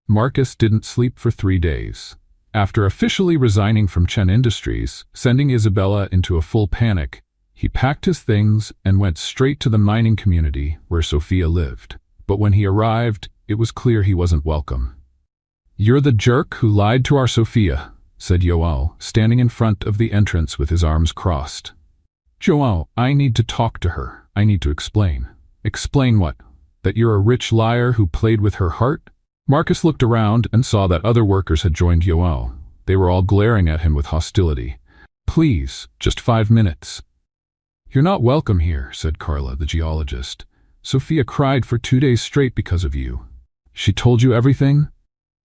Marcus didn't sleep for 3 days. After officially resigning from Chen Industries, sending Isabella into a full panic, he packed his things and went straight to the mining community where Sophia lived. But when he arrived, it was clear he wasn't welcome. "You're the jerk who lied to our Sophia," said Joao, standing in front of the entrance with his arms crossed. "Joao, I need to talk to her. I need to explain." "Explain what? That you're a rich liar who played with her heart?" Marcus looked around and saw that other workers had joined Joao. They were all glaring at him with hostility. "Please, just 5 minutes." "You're not welcome here," said Carla, the geologist. "Sophia cried for 2 days straight because of you." "She told you everything?"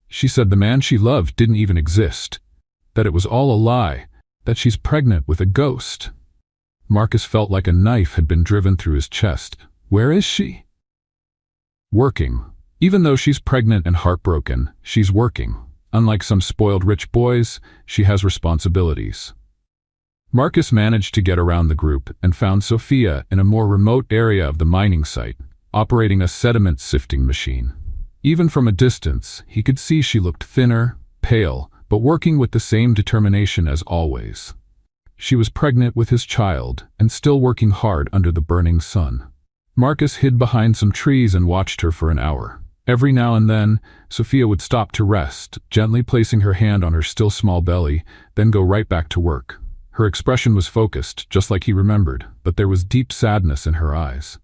"She said the man she loved didn't even exist. That it was all a lie. That she's pregnant with a ghost." Marcus felt like a knife had been driven through his chest. "Where is she?" "Working. Even though she's pregnant and heartbroken, she's working. Unlike some spoiled rich boys, she has responsibilities." Marcus managed to get around the group and found Sophia in a more remote area of the mining site, operating a sediment sifting machine. Even from a distance, he could see she looked thinner, pale, but working with the same determination as always. She was pregnant with his child and still working hard under the burning sun. Marcus hid behind some trees and watched her for an hour. Every now and then, Sophia would stop to rest, gently placing her hand on her still small belly, then go right back to work. Her expression was focused, just like he remembered, but there was deep sadness in her eyes.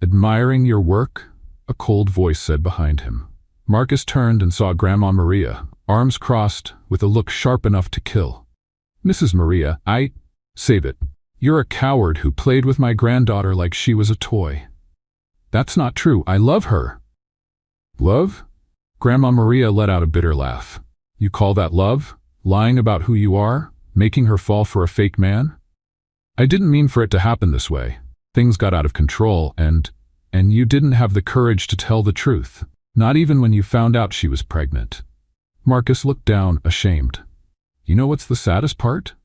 "Admiring your work?" a cold voice said behind him. Marcus turned and saw Grandma Maria, arms crossed, with a look sharp enough to kill. "Mrs. Maria, save it. You're a coward who played with my granddaughter like she was a toy." "That's not true. I love her." "Love?" Grandma Maria let out a bitter laugh. "You call that love? Lying about who you are? Making her fall for a fake man?" "I didn't mean for it to happen this way. Things got out of control and you didn't have the courage to tell the truth. Not even when you found out she was pregnant." Marcus looked down, ashamed. "You know what's the saddest part?"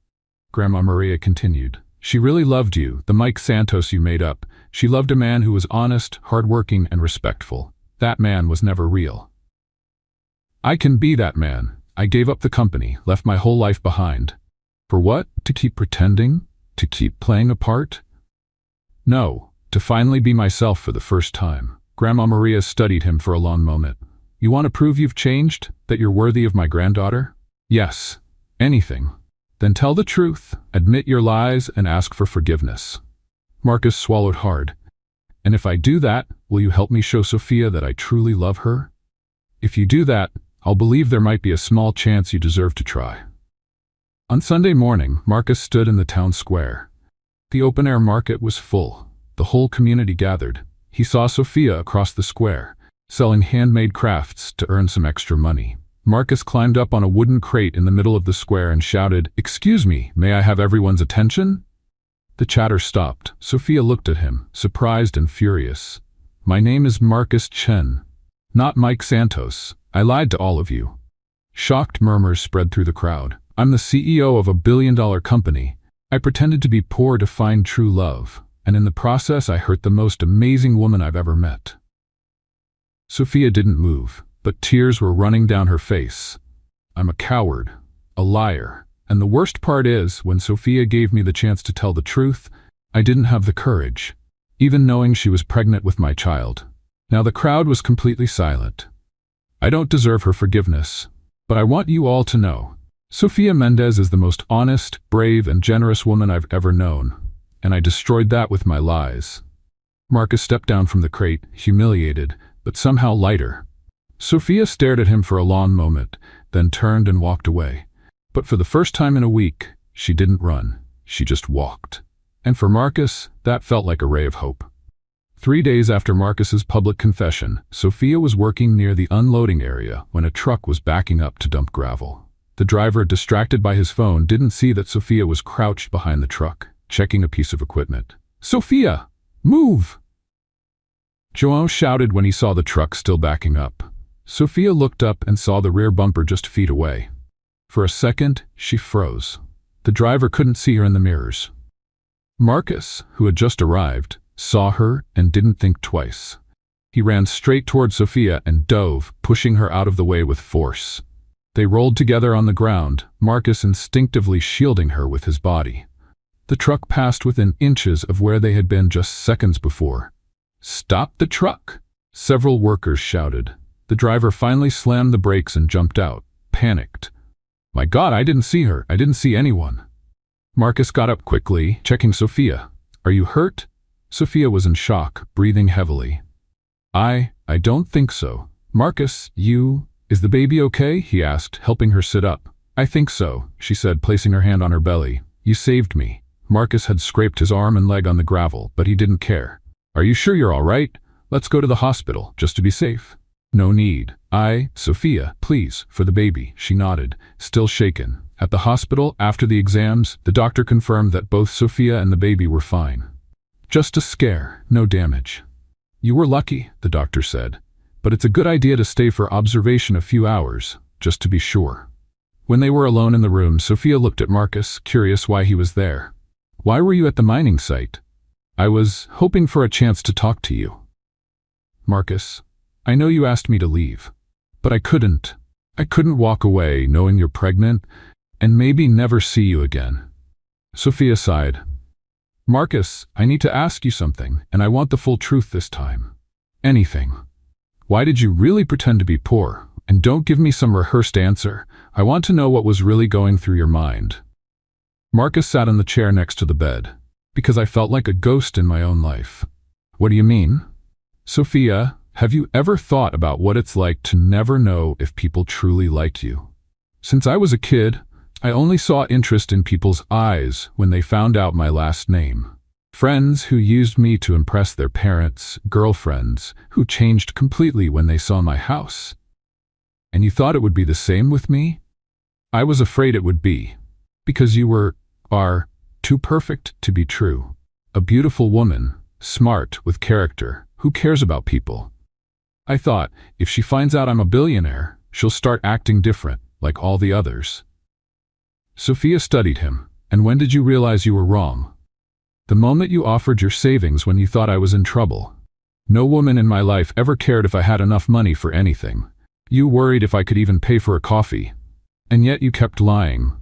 Grandma Maria continued. "She really loved you, the Mike Santos you made up. She loved a man who was honest, hardworking, and respectful. That man was never real." "I can be that man. I gave up the company, left my whole life behind. For what? To keep pretending? To keep playing a part? No, to finally be myself for the first time." Grandma Maria studied him for a long moment. "You want to prove you've changed? That you're worthy of my granddaughter?" "Yes. Anything." "Then tell the truth, admit your lies, and ask for forgiveness." Marcus swallowed hard. "And if I do that, will you help me show Sophia that I truly love her?" "If you do that, I'll believe there might be a small chance you deserve to try." On Sunday morning, Marcus stood in the town square. The open-air market was full. The whole community gathered. He saw Sophia across the square, selling handmade crafts to earn some extra money. Marcus climbed up on a wooden crate in the middle of the square and shouted, "Excuse me, may I have everyone's attention?" The chatter stopped. Sophia looked at him, surprised and furious. "My name is Marcus Chen, not Mike Santos. I lied to all of you." Shocked murmurs spread through the crowd. "I'm the CEO of a billion-dollar company. I pretended to be poor to find true love, and in the process I hurt the most amazing woman I've ever met." Sophia didn't move, but tears were running down her face. "I'm a coward, a liar, and the worst part is, when Sophia gave me the chance to tell the truth, I didn't have the courage, even knowing she was pregnant with my child." Now the crowd was completely silent. "I don't deserve her forgiveness, but I want you all to know, Sophia Mendez is the most honest, brave, and generous woman I've ever known, and I destroyed that with my lies." Marcus stepped down from the crate, humiliated, but somehow lighter. Sophia stared at him for a long moment, then turned and walked away. But for the first time in a week, she didn't run, she just walked. And for Marcus, that felt like a ray of hope. 3 days after Marcus's public confession, Sophia was working near the unloading area when a truck was backing up to dump gravel. The driver, distracted by his phone, didn't see that Sophia was crouched behind the truck, checking a piece of equipment. "Sophia, move!" João shouted when he saw the truck still backing up. Sophia looked up and saw the rear bumper just feet away. For a second, she froze. The driver couldn't see her in the mirrors. Marcus, who had just arrived, saw her and didn't think twice. He ran straight toward Sophia and dove, pushing her out of the way with force. They rolled together on the ground, Marcus instinctively shielding her with his body. The truck passed within inches of where they had been just seconds before. "Stop the truck!" several workers shouted. The driver finally slammed the brakes and jumped out, panicked. "My God, I didn't see her. I didn't see anyone." Marcus got up quickly, checking Sophia. "Are you hurt?" Sophia was in shock, breathing heavily. I don't think so." "Marcus, is the baby okay?" he asked, helping her sit up. "I think so," she said, placing her hand on her belly. "You saved me." Marcus had scraped his arm and leg on the gravel, but he didn't care. "Are you sure you're all right? Let's go to the hospital, just to be safe." "No need. Sophia, please, for the baby," she nodded, still shaken. At the hospital, after the exams, the doctor confirmed that both Sophia and the baby were fine. "Just a scare, no damage." "You were lucky," the doctor said, "but it's a good idea to stay for observation a few hours, just to be sure." When they were alone in the room, Sophia looked at Marcus, curious why he was there. "Why were you at the mining site?" "I was hoping for a chance to talk to you." "Marcus, I know you asked me to leave, but I couldn't. I couldn't walk away knowing you're pregnant and maybe never see you again." Sophia sighed. "Marcus, I need to ask you something, and I want the full truth this time. Anything. Why did you really pretend to be poor? And don't give me some rehearsed answer. I want to know what was really going through your mind." Marcus sat in the chair next to the bed. Because I felt like a ghost in my own life. What do you mean? Sophia, have you ever thought about what it's like to never know if people truly liked you? Since I was a kid, I only saw interest in people's eyes when they found out my last name. Friends who used me to impress their parents, girlfriends who changed completely when they saw my house. And you thought it would be the same with me? I was afraid it would be. Because you are too perfect to be true. A beautiful woman, smart, with character, who cares about people. I thought, if she finds out I'm a billionaire, she'll start acting different, like all the others. Sophia studied him. And when did you realize you were wrong? The moment you offered your savings when you thought I was in trouble. No woman in my life ever cared if I had enough money for anything. You worried if I could even pay for a coffee. And yet you kept lying.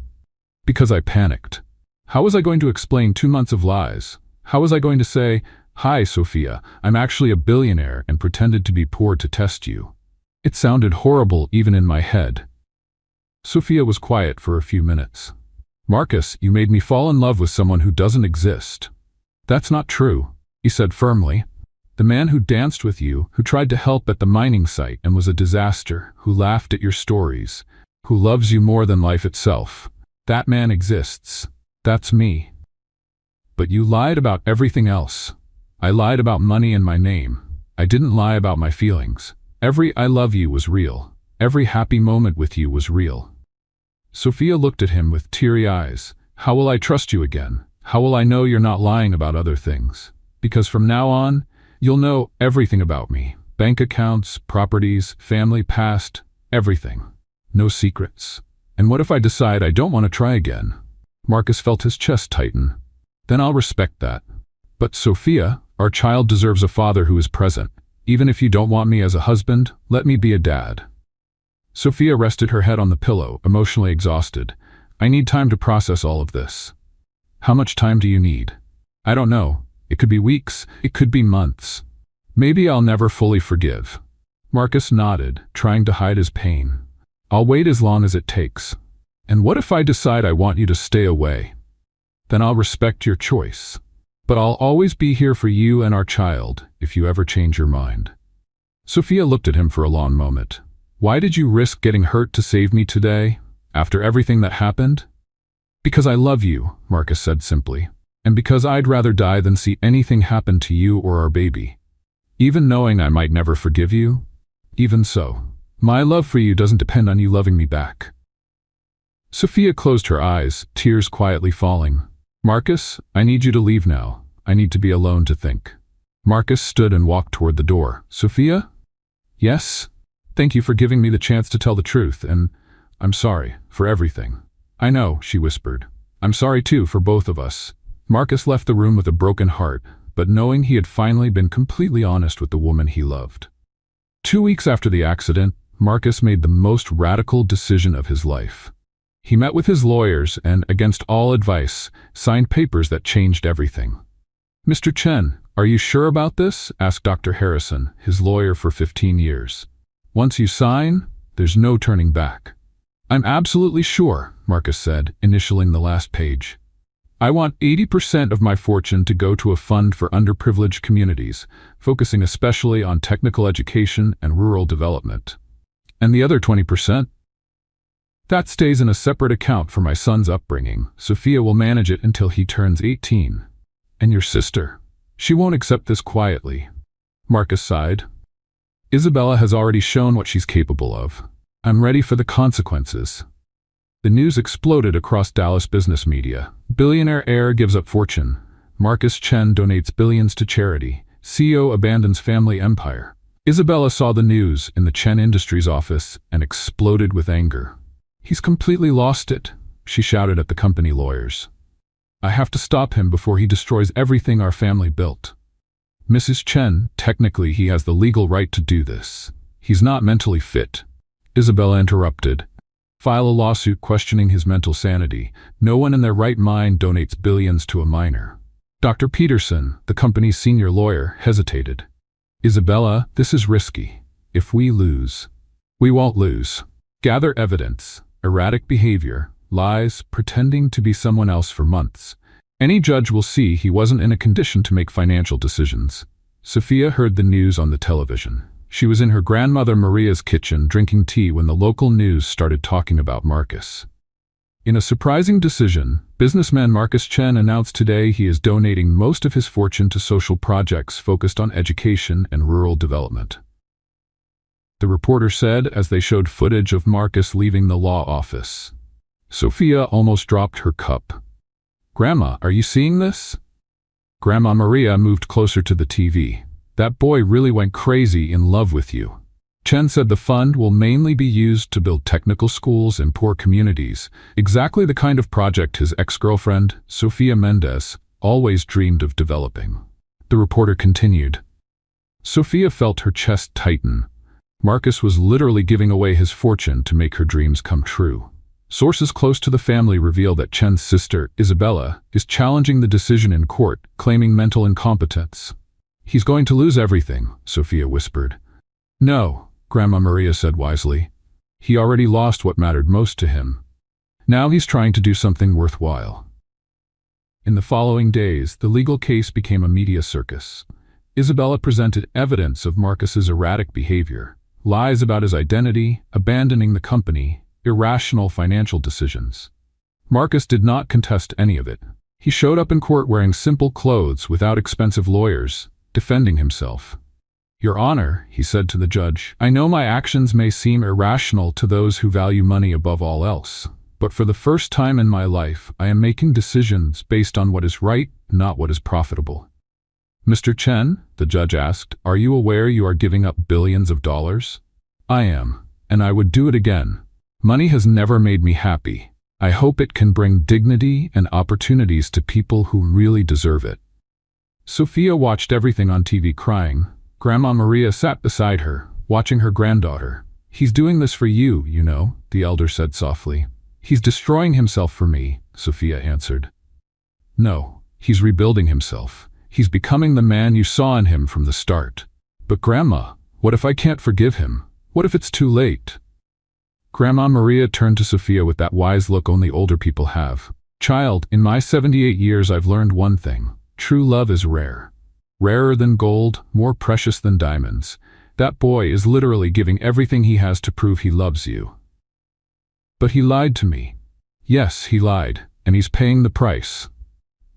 Because I panicked. How was I going to explain 2 months of lies? How was I going to say, "Hi, Sophia, I'm actually a billionaire," and pretended to be poor to test you? It sounded horrible even in my head. Sophia was quiet for a few minutes. Marcus, you made me fall in love with someone who doesn't exist. That's not true, he said firmly. The man who danced with you, who tried to help at the mining site and was a disaster, who laughed at your stories, who loves you more than life itself. That man exists. That's me. But you lied about everything else. I lied about money and my name. I didn't lie about my feelings. Every I love you was real. Every happy moment with you was real. Sophia looked at him with teary eyes. How will I trust you again? How will I know you're not lying about other things? Because from now on, you'll know everything about me. Bank accounts, properties, family, past, everything. No secrets. And what if I decide I don't want to try again? Marcus felt his chest tighten. Then I'll respect that. But Sophia, our child deserves a father who is present. Even if you don't want me as a husband, let me be a dad. Sophia rested her head on the pillow, emotionally exhausted. I need time to process all of this. How much time do you need? I don't know. It could be weeks. It could be months. Maybe I'll never fully forgive. Marcus nodded, trying to hide his pain. I'll wait as long as it takes. And what if I decide I want you to stay away? Then I'll respect your choice. But I'll always be here for you and our child if you ever change your mind. Sophia looked at him for a long moment. Why did you risk getting hurt to save me today, after everything that happened? Because I love you, Marcus said simply. And because I'd rather die than see anything happen to you or our baby. Even knowing I might never forgive you? Even so, my love for you doesn't depend on you loving me back. Sophia closed her eyes, tears quietly falling. Marcus, I need you to leave now. I need to be alone to think. Marcus stood and walked toward the door. Sophia? Yes? Thank you for giving me the chance to tell the truth, and I'm sorry for everything. I know, she whispered. I'm sorry too for both of us. Marcus left the room with a broken heart, but knowing he had finally been completely honest with the woman he loved. 2 weeks after the accident, Marcus made the most radical decision of his life. He met with his lawyers and, against all advice, signed papers that changed everything. Mr. Chen, are you sure about this? Asked Dr. Harrison, his lawyer for 15 years. Once you sign, there's no turning back. I'm absolutely sure, Marcus said, initialing the last page. I want 80% of my fortune to go to a fund for underprivileged communities, focusing especially on technical education and rural development. And the other 20%? That stays in a separate account for my son's upbringing. Sophia will manage it until he turns 18. And your sister? She won't accept this quietly. Marcus sighed. Isabella has already shown what she's capable of. I'm ready for the consequences. The news exploded across Dallas business media. Billionaire heir gives up fortune. Marcus Chen donates billions to charity. CEO abandons family empire. Isabella saw the news in the Chen Industries office and exploded with anger. He's completely lost it, she shouted at the company lawyers. I have to stop him before he destroys everything our family built. Mrs. Chen, technically he has the legal right to do this. He's not mentally fit. Isabella interrupted. File a lawsuit questioning his mental sanity. No one in their right mind donates billions to a minor. Dr. Peterson, the company's senior lawyer, hesitated. Isabella, this is risky. If we lose, we won't lose. Gather evidence. Erratic behavior. lies, pretending to be someone else for months. Any judge will see he wasn't in a condition to make financial decisions. Sophia heard the news on the television. She was in her grandmother Maria's kitchen drinking tea when the local news started talking about Marcus. In a surprising decision, businessman Marcus Chen announced today he is donating most of his fortune to social projects focused on education and rural development. The reporter said as they showed footage of Marcus leaving the law office. Sophia almost dropped her cup. "Grandma, are you seeing this?" Grandma Maria moved closer to the TV. "That boy really went crazy in love with you." Chen said the fund will mainly be used to build technical schools in poor communities, exactly the kind of project his ex-girlfriend, Sofia Mendez, always dreamed of developing. The reporter continued. Sophia felt her chest tighten. Marcus was literally giving away his fortune to make her dreams come true. Sources close to the family reveal that Chen's sister, Isabella, is challenging the decision in court, claiming mental incompetence. "He's going to lose everything," Sophia whispered. "No," Grandma Maria said wisely. "He already lost what mattered most to him. Now he's trying to do something worthwhile." In the following days, the legal case became a media circus. Isabella presented evidence of Marcus's erratic behavior, lies about his identity, abandoning the company, irrational financial decisions. Marcus did not contest any of it. He showed up in court wearing simple clothes without expensive lawyers, defending himself. "Your Honor," he said to the judge, "I know my actions may seem irrational to those who value money above all else, but for the first time in my life, I am making decisions based on what is right, not what is profitable." "Mr. Chen," the judge asked, "are you aware you are giving up billions of dollars?" "I am, and I would do it again. Money has never made me happy. I hope it can bring dignity and opportunities to people who really deserve it." Sophia watched everything on TV crying. Grandma Maria sat beside her, watching her granddaughter. "He's doing this for you, you know," the elder said softly. "He's destroying himself for me," Sophia answered. "No, he's rebuilding himself. He's becoming the man you saw in him from the start." "But Grandma, what if I can't forgive him? What if it's too late?" Grandma Maria turned to Sophia with that wise look only older people have. "Child, in my 78 years I've learned one thing. True love is rare. Rarer than gold, more precious than diamonds. That boy is literally giving everything he has to prove he loves you." "But he lied to me." "Yes, he lied, and he's paying the price.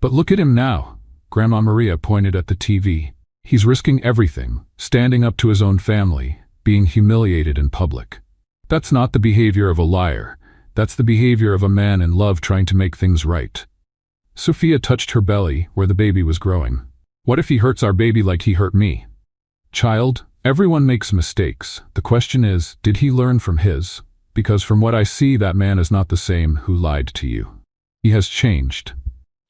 But look at him now." Grandma Maria pointed at the TV. "He's risking everything, standing up to his own family, being humiliated in public. That's not the behavior of a liar. That's the behavior of a man in love trying to make things right." Sophia touched her belly, where the baby was growing. "What if he hurts our baby like he hurt me?" "Child, everyone makes mistakes. The question is, did he learn from his? Because from what I see, that man is not the same who lied to you. He has changed."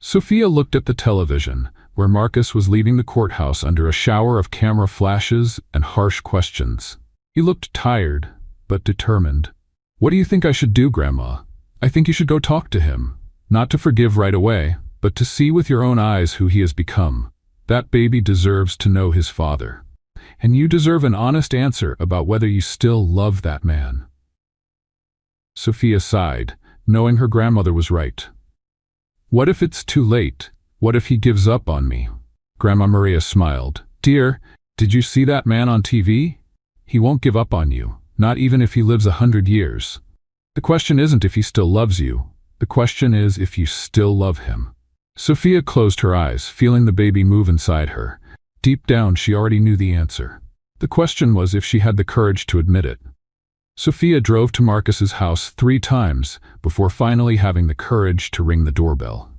Sophia looked at the television, where Marcus was leaving the courthouse under a shower of camera flashes and harsh questions. He looked tired, but determined. "What do you think I should do, Grandma?" "I think you should go talk to him. Not to forgive right away, but to see with your own eyes who he has become. That baby deserves to know his father. And you deserve an honest answer about whether you still love that man." Sophia sighed, knowing her grandmother was right. "What if it's too late? What if he gives up on me?" Grandma Maria smiled. "Dear, did you see that man on TV? He won't give up on you, not even if he lives 100 years. The question isn't if he still loves you. The question is if you still love him." Sophia closed her eyes, feeling the baby move inside her. Deep down, she already knew the answer. The question was if she had the courage to admit it. Sophia drove to Marcus's house 3 times before finally having the courage to ring the doorbell.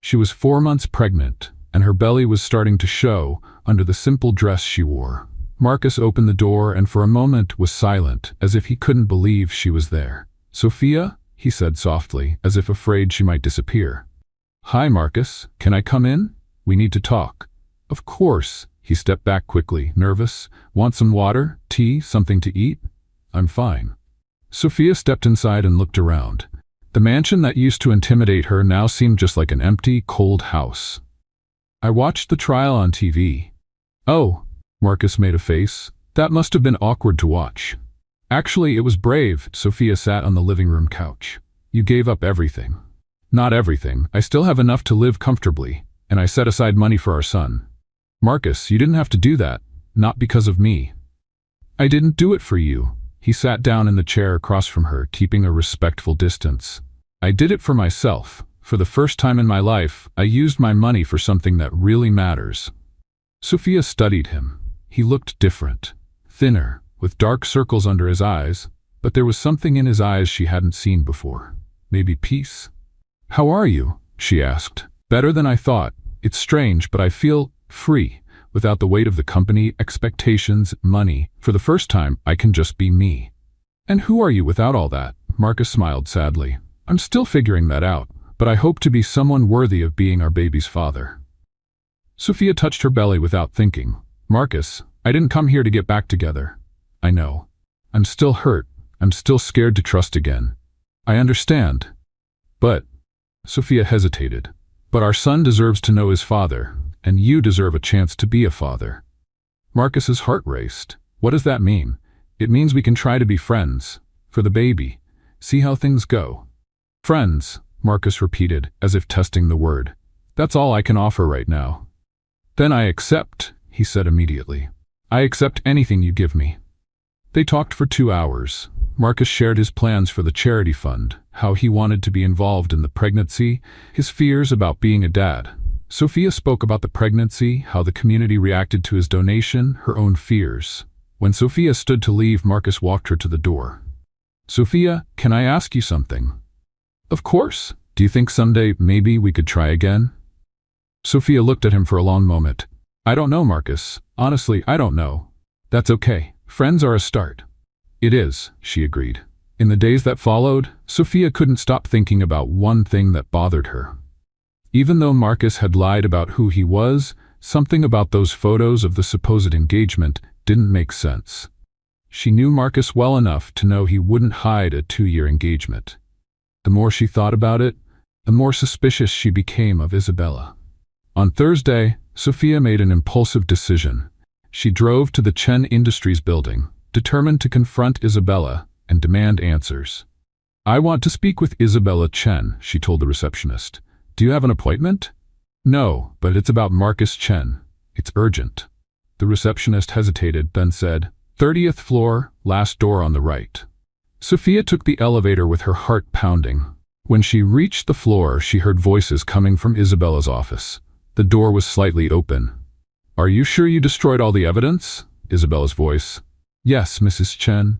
She was 4 months pregnant, and her belly was starting to show under the simple dress she wore. Marcus opened the door and for a moment was silent, as if he couldn't believe she was there. "Sophia?" he said softly, as if afraid she might disappear. "Hi, Marcus. Can I come in? We need to talk." "Of course." He stepped back quickly, nervous. "Want some water? Tea? Something to eat?" "I'm fine." Sophia stepped inside and looked around. The mansion that used to intimidate her now seemed just like an empty, cold house. "I watched the trial on TV." "Oh," Marcus made a face. "That must have been awkward to watch." "Actually, it was brave." Sophia sat on the living room couch. You gave up everything. Not everything. I still have enough to live comfortably, and I set aside money for our son. Marcus, you didn't have to do that. Not because of me. I didn't do it for you. He sat down in the chair across from her, keeping a respectful distance. I did it for myself. For the first time in my life, I used my money for something that really matters. Sophia studied him. He looked different. Thinner, with dark circles under his eyes, but there was something in his eyes she hadn't seen before. Maybe peace? How are you? She asked. Better than I thought. It's strange, but I feel free. Without the weight of the company, expectations, money. For the first time, I can just be me. And who are you without all that? Marcus smiled sadly. I'm still figuring that out, but I hope to be someone worthy of being our baby's father. Sophia touched her belly without thinking. Marcus, I didn't come here to get back together. I know. I'm still hurt. I'm still scared to trust again. I understand. But, Sophia hesitated. But our son deserves to know his father, and you deserve a chance to be a father. Marcus's heart raced. What does that mean? It means we can try to be friends. For the baby. See how things go. Friends, Marcus repeated, as if testing the word. That's all I can offer right now. Then I accept, he said immediately. I accept anything you give me. They talked for 2 hours. Marcus shared his plans for the charity fund, how he wanted to be involved in the pregnancy, his fears about being a dad. Sophia spoke about the pregnancy, how the community reacted to his donation, her own fears. When Sophia stood to leave, Marcus walked her to the door. Sophia, can I ask you something? Of course. Do you think someday maybe we could try again? Sophia looked at him for a long moment. I don't know, Marcus. Honestly, I don't know. That's okay. Friends are a start. It is, she agreed. In the days that followed, Sophia couldn't stop thinking about one thing that bothered her. Even though Marcus had lied about who he was, something about those photos of the supposed engagement didn't make sense. She knew Marcus well enough to know he wouldn't hide a 2-year engagement. The more she thought about it, the more suspicious she became of Isabella. On Thursday, Sophia made an impulsive decision. She drove to the Chen Industries building, determined to confront Isabella and demand answers. I want to speak with Isabella Chen, she told the receptionist. Do you have an appointment? No, but it's about Marcus Chen. It's urgent. The receptionist hesitated, then said, 30th floor, last door on the right. Sophia took the elevator with her heart pounding. When she reached the floor, she heard voices coming from Isabella's office. The door was slightly open. Are you sure you destroyed all the evidence? Isabella's voice. Yes, Mrs. Chen.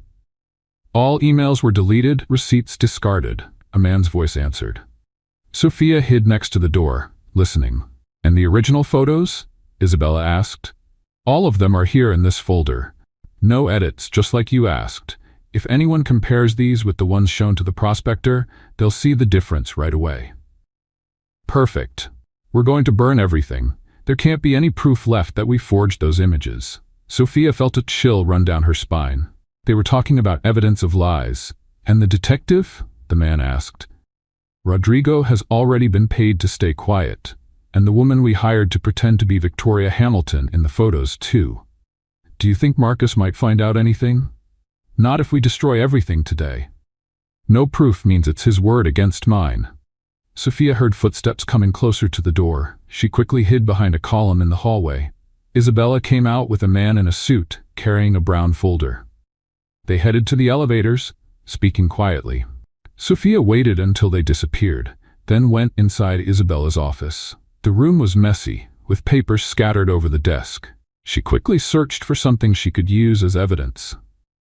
All emails were deleted, receipts discarded, a man's voice answered. Sophia hid next to the door, listening. And the original photos? Isabella asked. All of them are here in this folder. No edits, just like you asked. If anyone compares these with the ones shown to the prospector, they'll see the difference right away. Perfect. We're going to burn everything. There can't be any proof left that we forged those images. Sophia felt a chill run down her spine. They were talking about evidence of lies. And the detective? The man asked. Rodrigo has already been paid to stay quiet. And the woman we hired to pretend to be Victoria Hamilton in the photos, too. Do you think Marcus might find out anything? Not if we destroy everything today. No proof means it's his word against mine. Sophia heard footsteps coming closer to the door. She quickly hid behind a column in the hallway. Isabella came out with a man in a suit, carrying a brown folder. They headed to the elevators, speaking quietly. Sophia waited until they disappeared, then went inside Isabella's office. The room was messy, with papers scattered over the desk. She quickly searched for something she could use as evidence.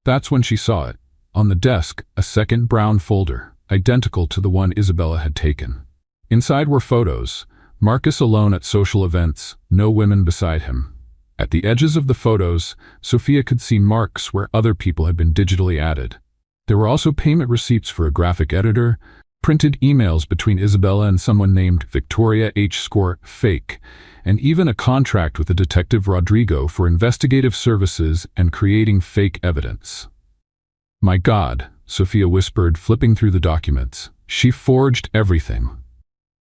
That's when she saw it. On the desk, a second brown folder, identical to the one Isabella had taken. Inside were photos. Marcus alone at social events, no women beside him. At the edges of the photos, Sophia could see marks where other people had been digitally added. There were also payment receipts for a graphic editor, printed emails between Isabella and someone named Victoria H. Fake, and even a contract with a detective Rodrigo for investigative services and creating fake evidence. My God, Sophia whispered, flipping through the documents. She forged everything.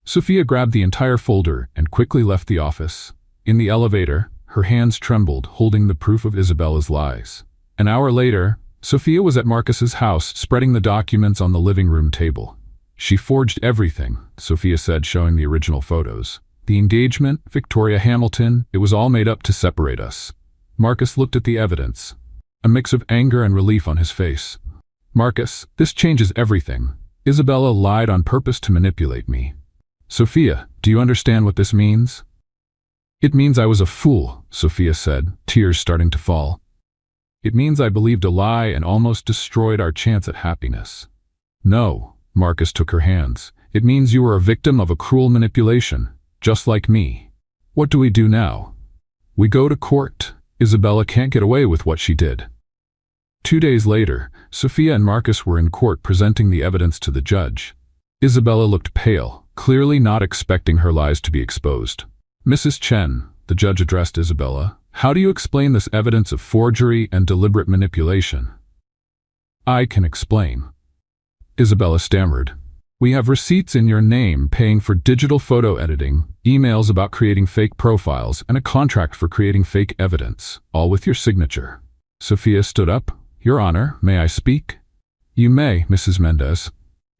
Sophia grabbed the entire folder and quickly left the office. In the elevator, her hands trembled, holding the proof of Isabella's lies. An hour later, Sophia was at Marcus's house, spreading the documents on the living room table. She forged everything, Sophia said, showing the original photos. The engagement, Victoria Hamilton, it was all made up to separate us. Marcus looked at the evidence, a mix of anger and relief on his face. Marcus, this changes everything. Isabella lied on purpose to manipulate me. Sophia, do you understand what this means? It means I was a fool, Sophia said, tears starting to fall. It means I believed a lie and almost destroyed our chance at happiness. No, Marcus took her hands. It means you were a victim of a cruel manipulation, just like me. What do we do now? We go to court. Isabella can't get away with what she did. 2 days later, Sophia and Marcus were in court presenting the evidence to the judge. Isabella looked pale, clearly not expecting her lies to be exposed. Mrs. Chen, the judge addressed Isabella, how do you explain this evidence of forgery and deliberate manipulation? I can explain. Isabella stammered. We have receipts in your name paying for digital photo editing, emails about creating fake profiles, and a contract for creating fake evidence, all with your signature. Sophia stood up. Your Honor, may I speak? You may, Mrs. Mendez.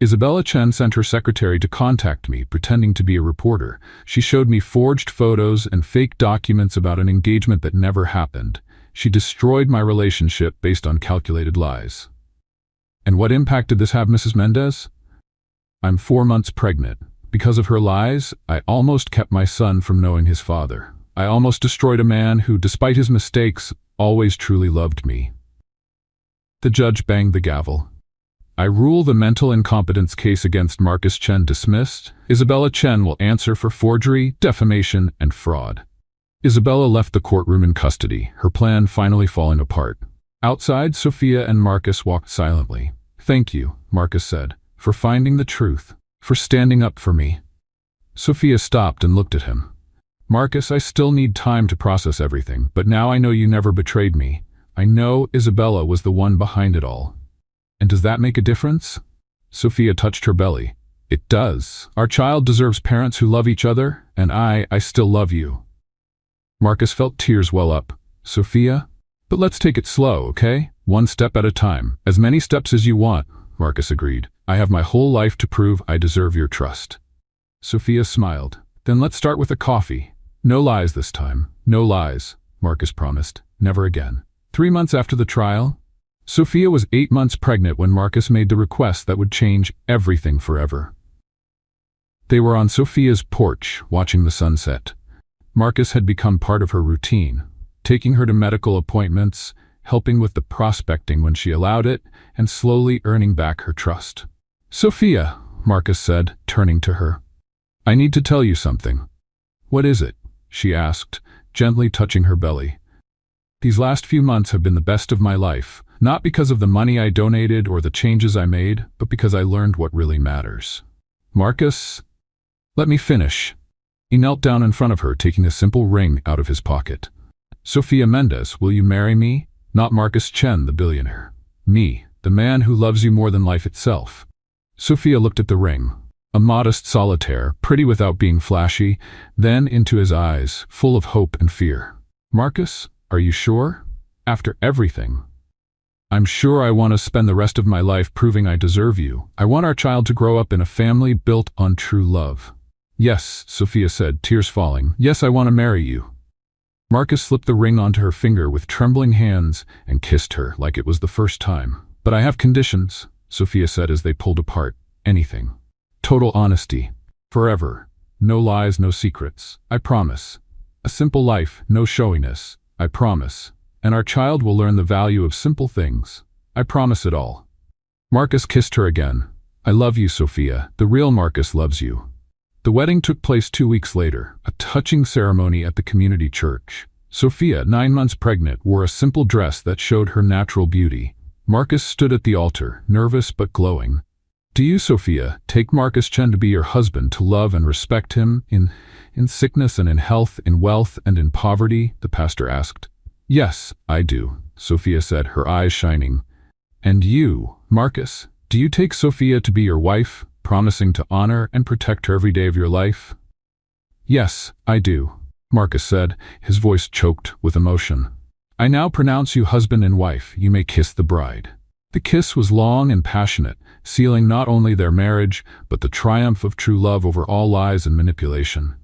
Isabella Chen sent her secretary to contact me, pretending to be a reporter. She showed me forged photos and fake documents about an engagement that never happened. She destroyed my relationship based on calculated lies. And what impact did this have, Mrs. Mendez? I'm 4 months pregnant. Because of her lies, I almost kept my son from knowing his father. I almost destroyed a man who, despite his mistakes, always truly loved me. The judge banged the gavel. I rule the mental incompetence case against Marcus Chen dismissed. Isabella Chen will answer for forgery, defamation, and fraud. Isabella left the courtroom in custody, her plan finally falling apart. Outside, Sophia and Marcus walked silently. Thank you, Marcus said, for finding the truth, for standing up for me. Sophia stopped and looked at him. Marcus, I still need time to process everything, but now I know you never betrayed me. I know Isabella was the one behind it all. And does that make a difference? Sophia touched her belly. It does. Our child deserves parents who love each other, and I still love you. Marcus felt tears well up. Sophia? But let's take it slow, okay? 1 step at a time. As many steps as you want, Marcus agreed. I have my whole life to prove I deserve your trust. Sophia smiled. Then let's start with a coffee. No lies this time. No lies, Marcus promised. Never again. 3 months after the trial, Sophia was 8 months pregnant when Marcus made the request that would change everything forever. They were on Sophia's porch, watching the sunset. Marcus had become part of her routine, taking her to medical appointments, helping with the prospecting when she allowed it, and slowly earning back her trust. Sophia, Marcus said, turning to her. I need to tell you something. What is it? She asked, gently touching her belly. These last few months have been the best of my life, not because of the money I donated or the changes I made, but because I learned what really matters. Marcus, let me finish. He knelt down in front of her, taking a simple ring out of his pocket. Sophia Mendez, will you marry me? Not Marcus Chen, the billionaire. Me, the man who loves you more than life itself. Sophia looked at the ring, a modest solitaire, pretty without being flashy, then into his eyes, full of hope and fear. Marcus, are you sure? After everything? I'm sure I want to spend the rest of my life proving I deserve you. I want our child to grow up in a family built on true love. Yes, Sophia said, tears falling. Yes, I want to marry you. Marcus slipped the ring onto her finger with trembling hands and kissed her like it was the first time. But I have conditions, Sophia said as they pulled apart. Anything. Total honesty. Forever. No lies, no secrets. I promise. A simple life, no showiness. I promise. And our child will learn the value of simple things. I promise it all. Marcus kissed her again. I love you, Sophia. The real Marcus loves you. The wedding took place 2 weeks later, a touching ceremony at the community church. Sophia, 9 months pregnant, wore a simple dress that showed her natural beauty. Marcus stood at the altar, nervous but glowing. Do you, Sophia, take Marcus Chen to be your husband, to love and respect him in sickness and in health, in wealth and in poverty? The pastor asked. Yes, I do, Sophia said, her eyes shining. And you, Marcus, do you take Sophia to be your wife, promising to honor and protect her every day of your life? Yes, I do, Marcus said, his voice choked with emotion. I now pronounce you husband and wife. You may kiss the bride. The kiss was long and passionate, sealing not only their marriage, but the triumph of true love over all lies and manipulation.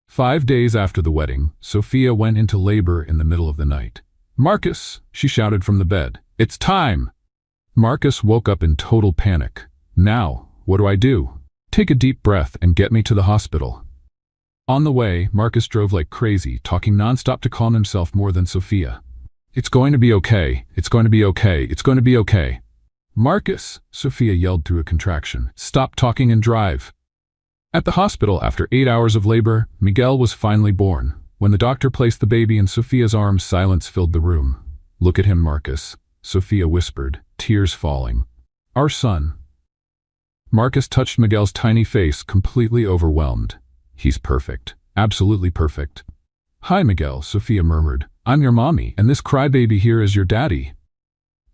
5 days after the wedding, Sophia went into labor in the middle of the night. "Marcus!" she shouted from the bed. "It's time!" Marcus woke up in total panic. "Now, what do I do?" "Take a deep breath and get me to the hospital." On the way, Marcus drove like crazy, talking nonstop to calm himself more than Sophia. "It's going to be okay. It's going to be okay. It's going to be okay." "Marcus!" Sophia yelled through a contraction. "Stop talking and drive." At the hospital, after 8 hours of labor, Miguel was finally born. When the doctor placed the baby in Sophia's arms, silence filled the room. "Look at him, Marcus," Sophia whispered, tears falling. "Our son." Marcus touched Miguel's tiny face, completely overwhelmed. "He's perfect. Absolutely perfect." "Hi, Miguel," Sophia murmured. "I'm your mommy, and this crybaby here is your daddy."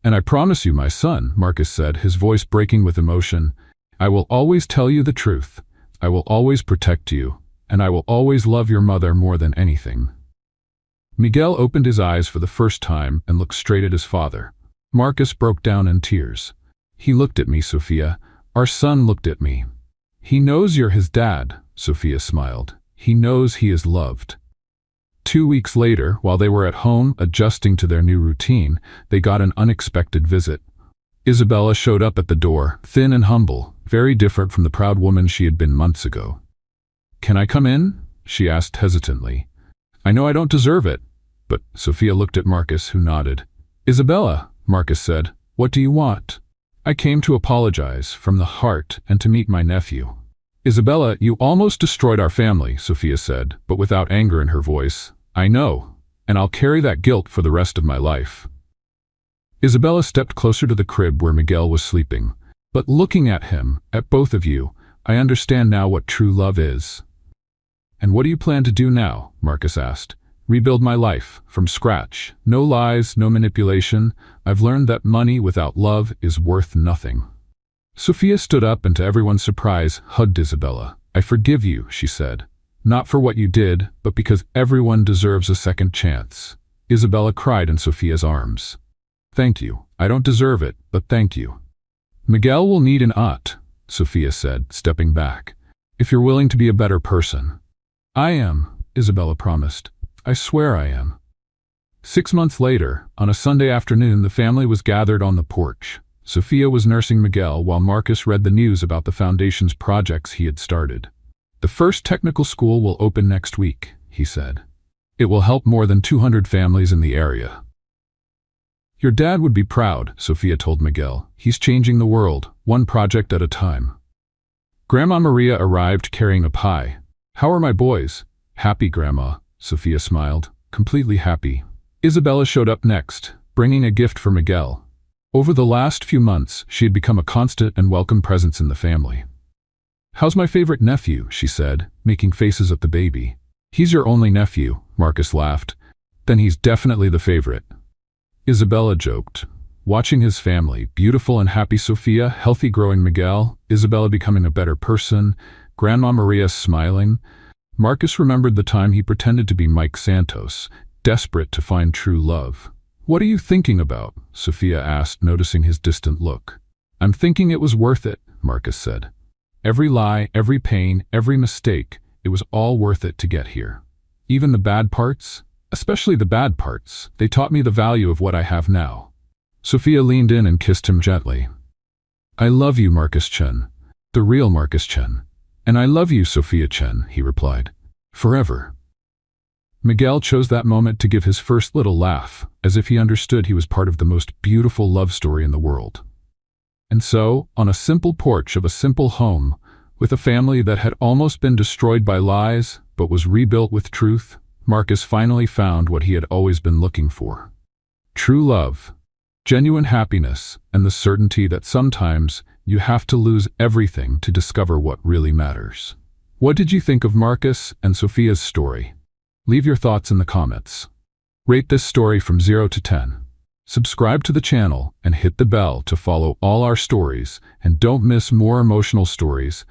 "And I promise you, my son," Marcus said, his voice breaking with emotion, "I will always tell you the truth. I will always protect you, and I will always love your mother more than anything." Miguel opened his eyes for the first time and looked straight at his father. Marcus broke down in tears. "He looked at me, Sophia. Our son looked at me." "He knows you're his dad," Sophia smiled. "He knows he is loved." 2 weeks later, while they were at home adjusting to their new routine, they got an unexpected visit. Isabella showed up at the door, thin and humble, very different from the proud woman she had been months ago. "Can I come in?" she asked hesitantly. "I know I don't deserve it." But Sophia looked at Marcus, who nodded. "Isabella," Marcus said, "what do you want?" "I came to apologize from the heart and to meet my nephew." "Isabella, you almost destroyed our family," Sophia said, but without anger in her voice. "I know, and I'll carry that guilt for the rest of my life." Isabella stepped closer to the crib where Miguel was sleeping. "But looking at him, at both of you, I understand now what true love is." "And what do you plan to do now?" Marcus asked. "Rebuild my life, from scratch. No lies, no manipulation. I've learned that money without love is worth nothing." Sophia stood up and, to everyone's surprise, hugged Isabella. "I forgive you," she said. "Not for what you did, but because everyone deserves a second chance." Isabella cried in Sophia's arms. "Thank you. I don't deserve it, but thank you." "Miguel will need an aunt," Sophia said, stepping back. "If you're willing to be a better person." "I am," Isabella promised. "I swear I am." 6 months later, on a Sunday afternoon, the family was gathered on the porch. Sophia was nursing Miguel while Marcus read the news about the foundation's projects he had started. "The first technical school will open next week," he said. "It will help more than 200 families in the area." "Your dad would be proud," Sophia told Miguel. "He's changing the world, one project at a time." Grandma Maria arrived carrying a pie. "How are my boys?" "Happy, Grandma," Sophia smiled. "Completely happy." Isabella showed up next, bringing a gift for Miguel. Over the last few months, she had become a constant and welcome presence in the family. "How's my favorite nephew?" she said, making faces at the baby. "He's your only nephew," Marcus laughed. "Then he's definitely the favorite." Isabella joked. Watching his family, beautiful and happy Sophia, healthy growing Miguel, Isabella becoming a better person, Grandma Maria smiling, Marcus remembered the time he pretended to be Mike Santos, desperate to find true love. "What are you thinking about?" Sophia asked, noticing his distant look. "I'm thinking it was worth it," Marcus said. "Every lie, every pain, every mistake, it was all worth it to get here. Even the bad parts, especially the bad parts, they taught me the value of what I have now." Sophia leaned in and kissed him gently. "I love you, Marcus Chen, the real Marcus Chen. And I love you, Sophia Chen," he replied. "Forever." Miguel chose that moment to give his first little laugh, as if he understood he was part of the most beautiful love story in the world. And so, on a simple porch of a simple home, with a family that had almost been destroyed by lies, but was rebuilt with truth, Marcus finally found what he had always been looking for. True love, genuine happiness, and the certainty that sometimes you have to lose everything to discover what really matters. What did you think of Marcus and Sophia's story? Leave your thoughts in the comments. Rate this story from 0 to 10. Subscribe to the channel and hit the bell to follow all our stories, and don't miss more emotional stories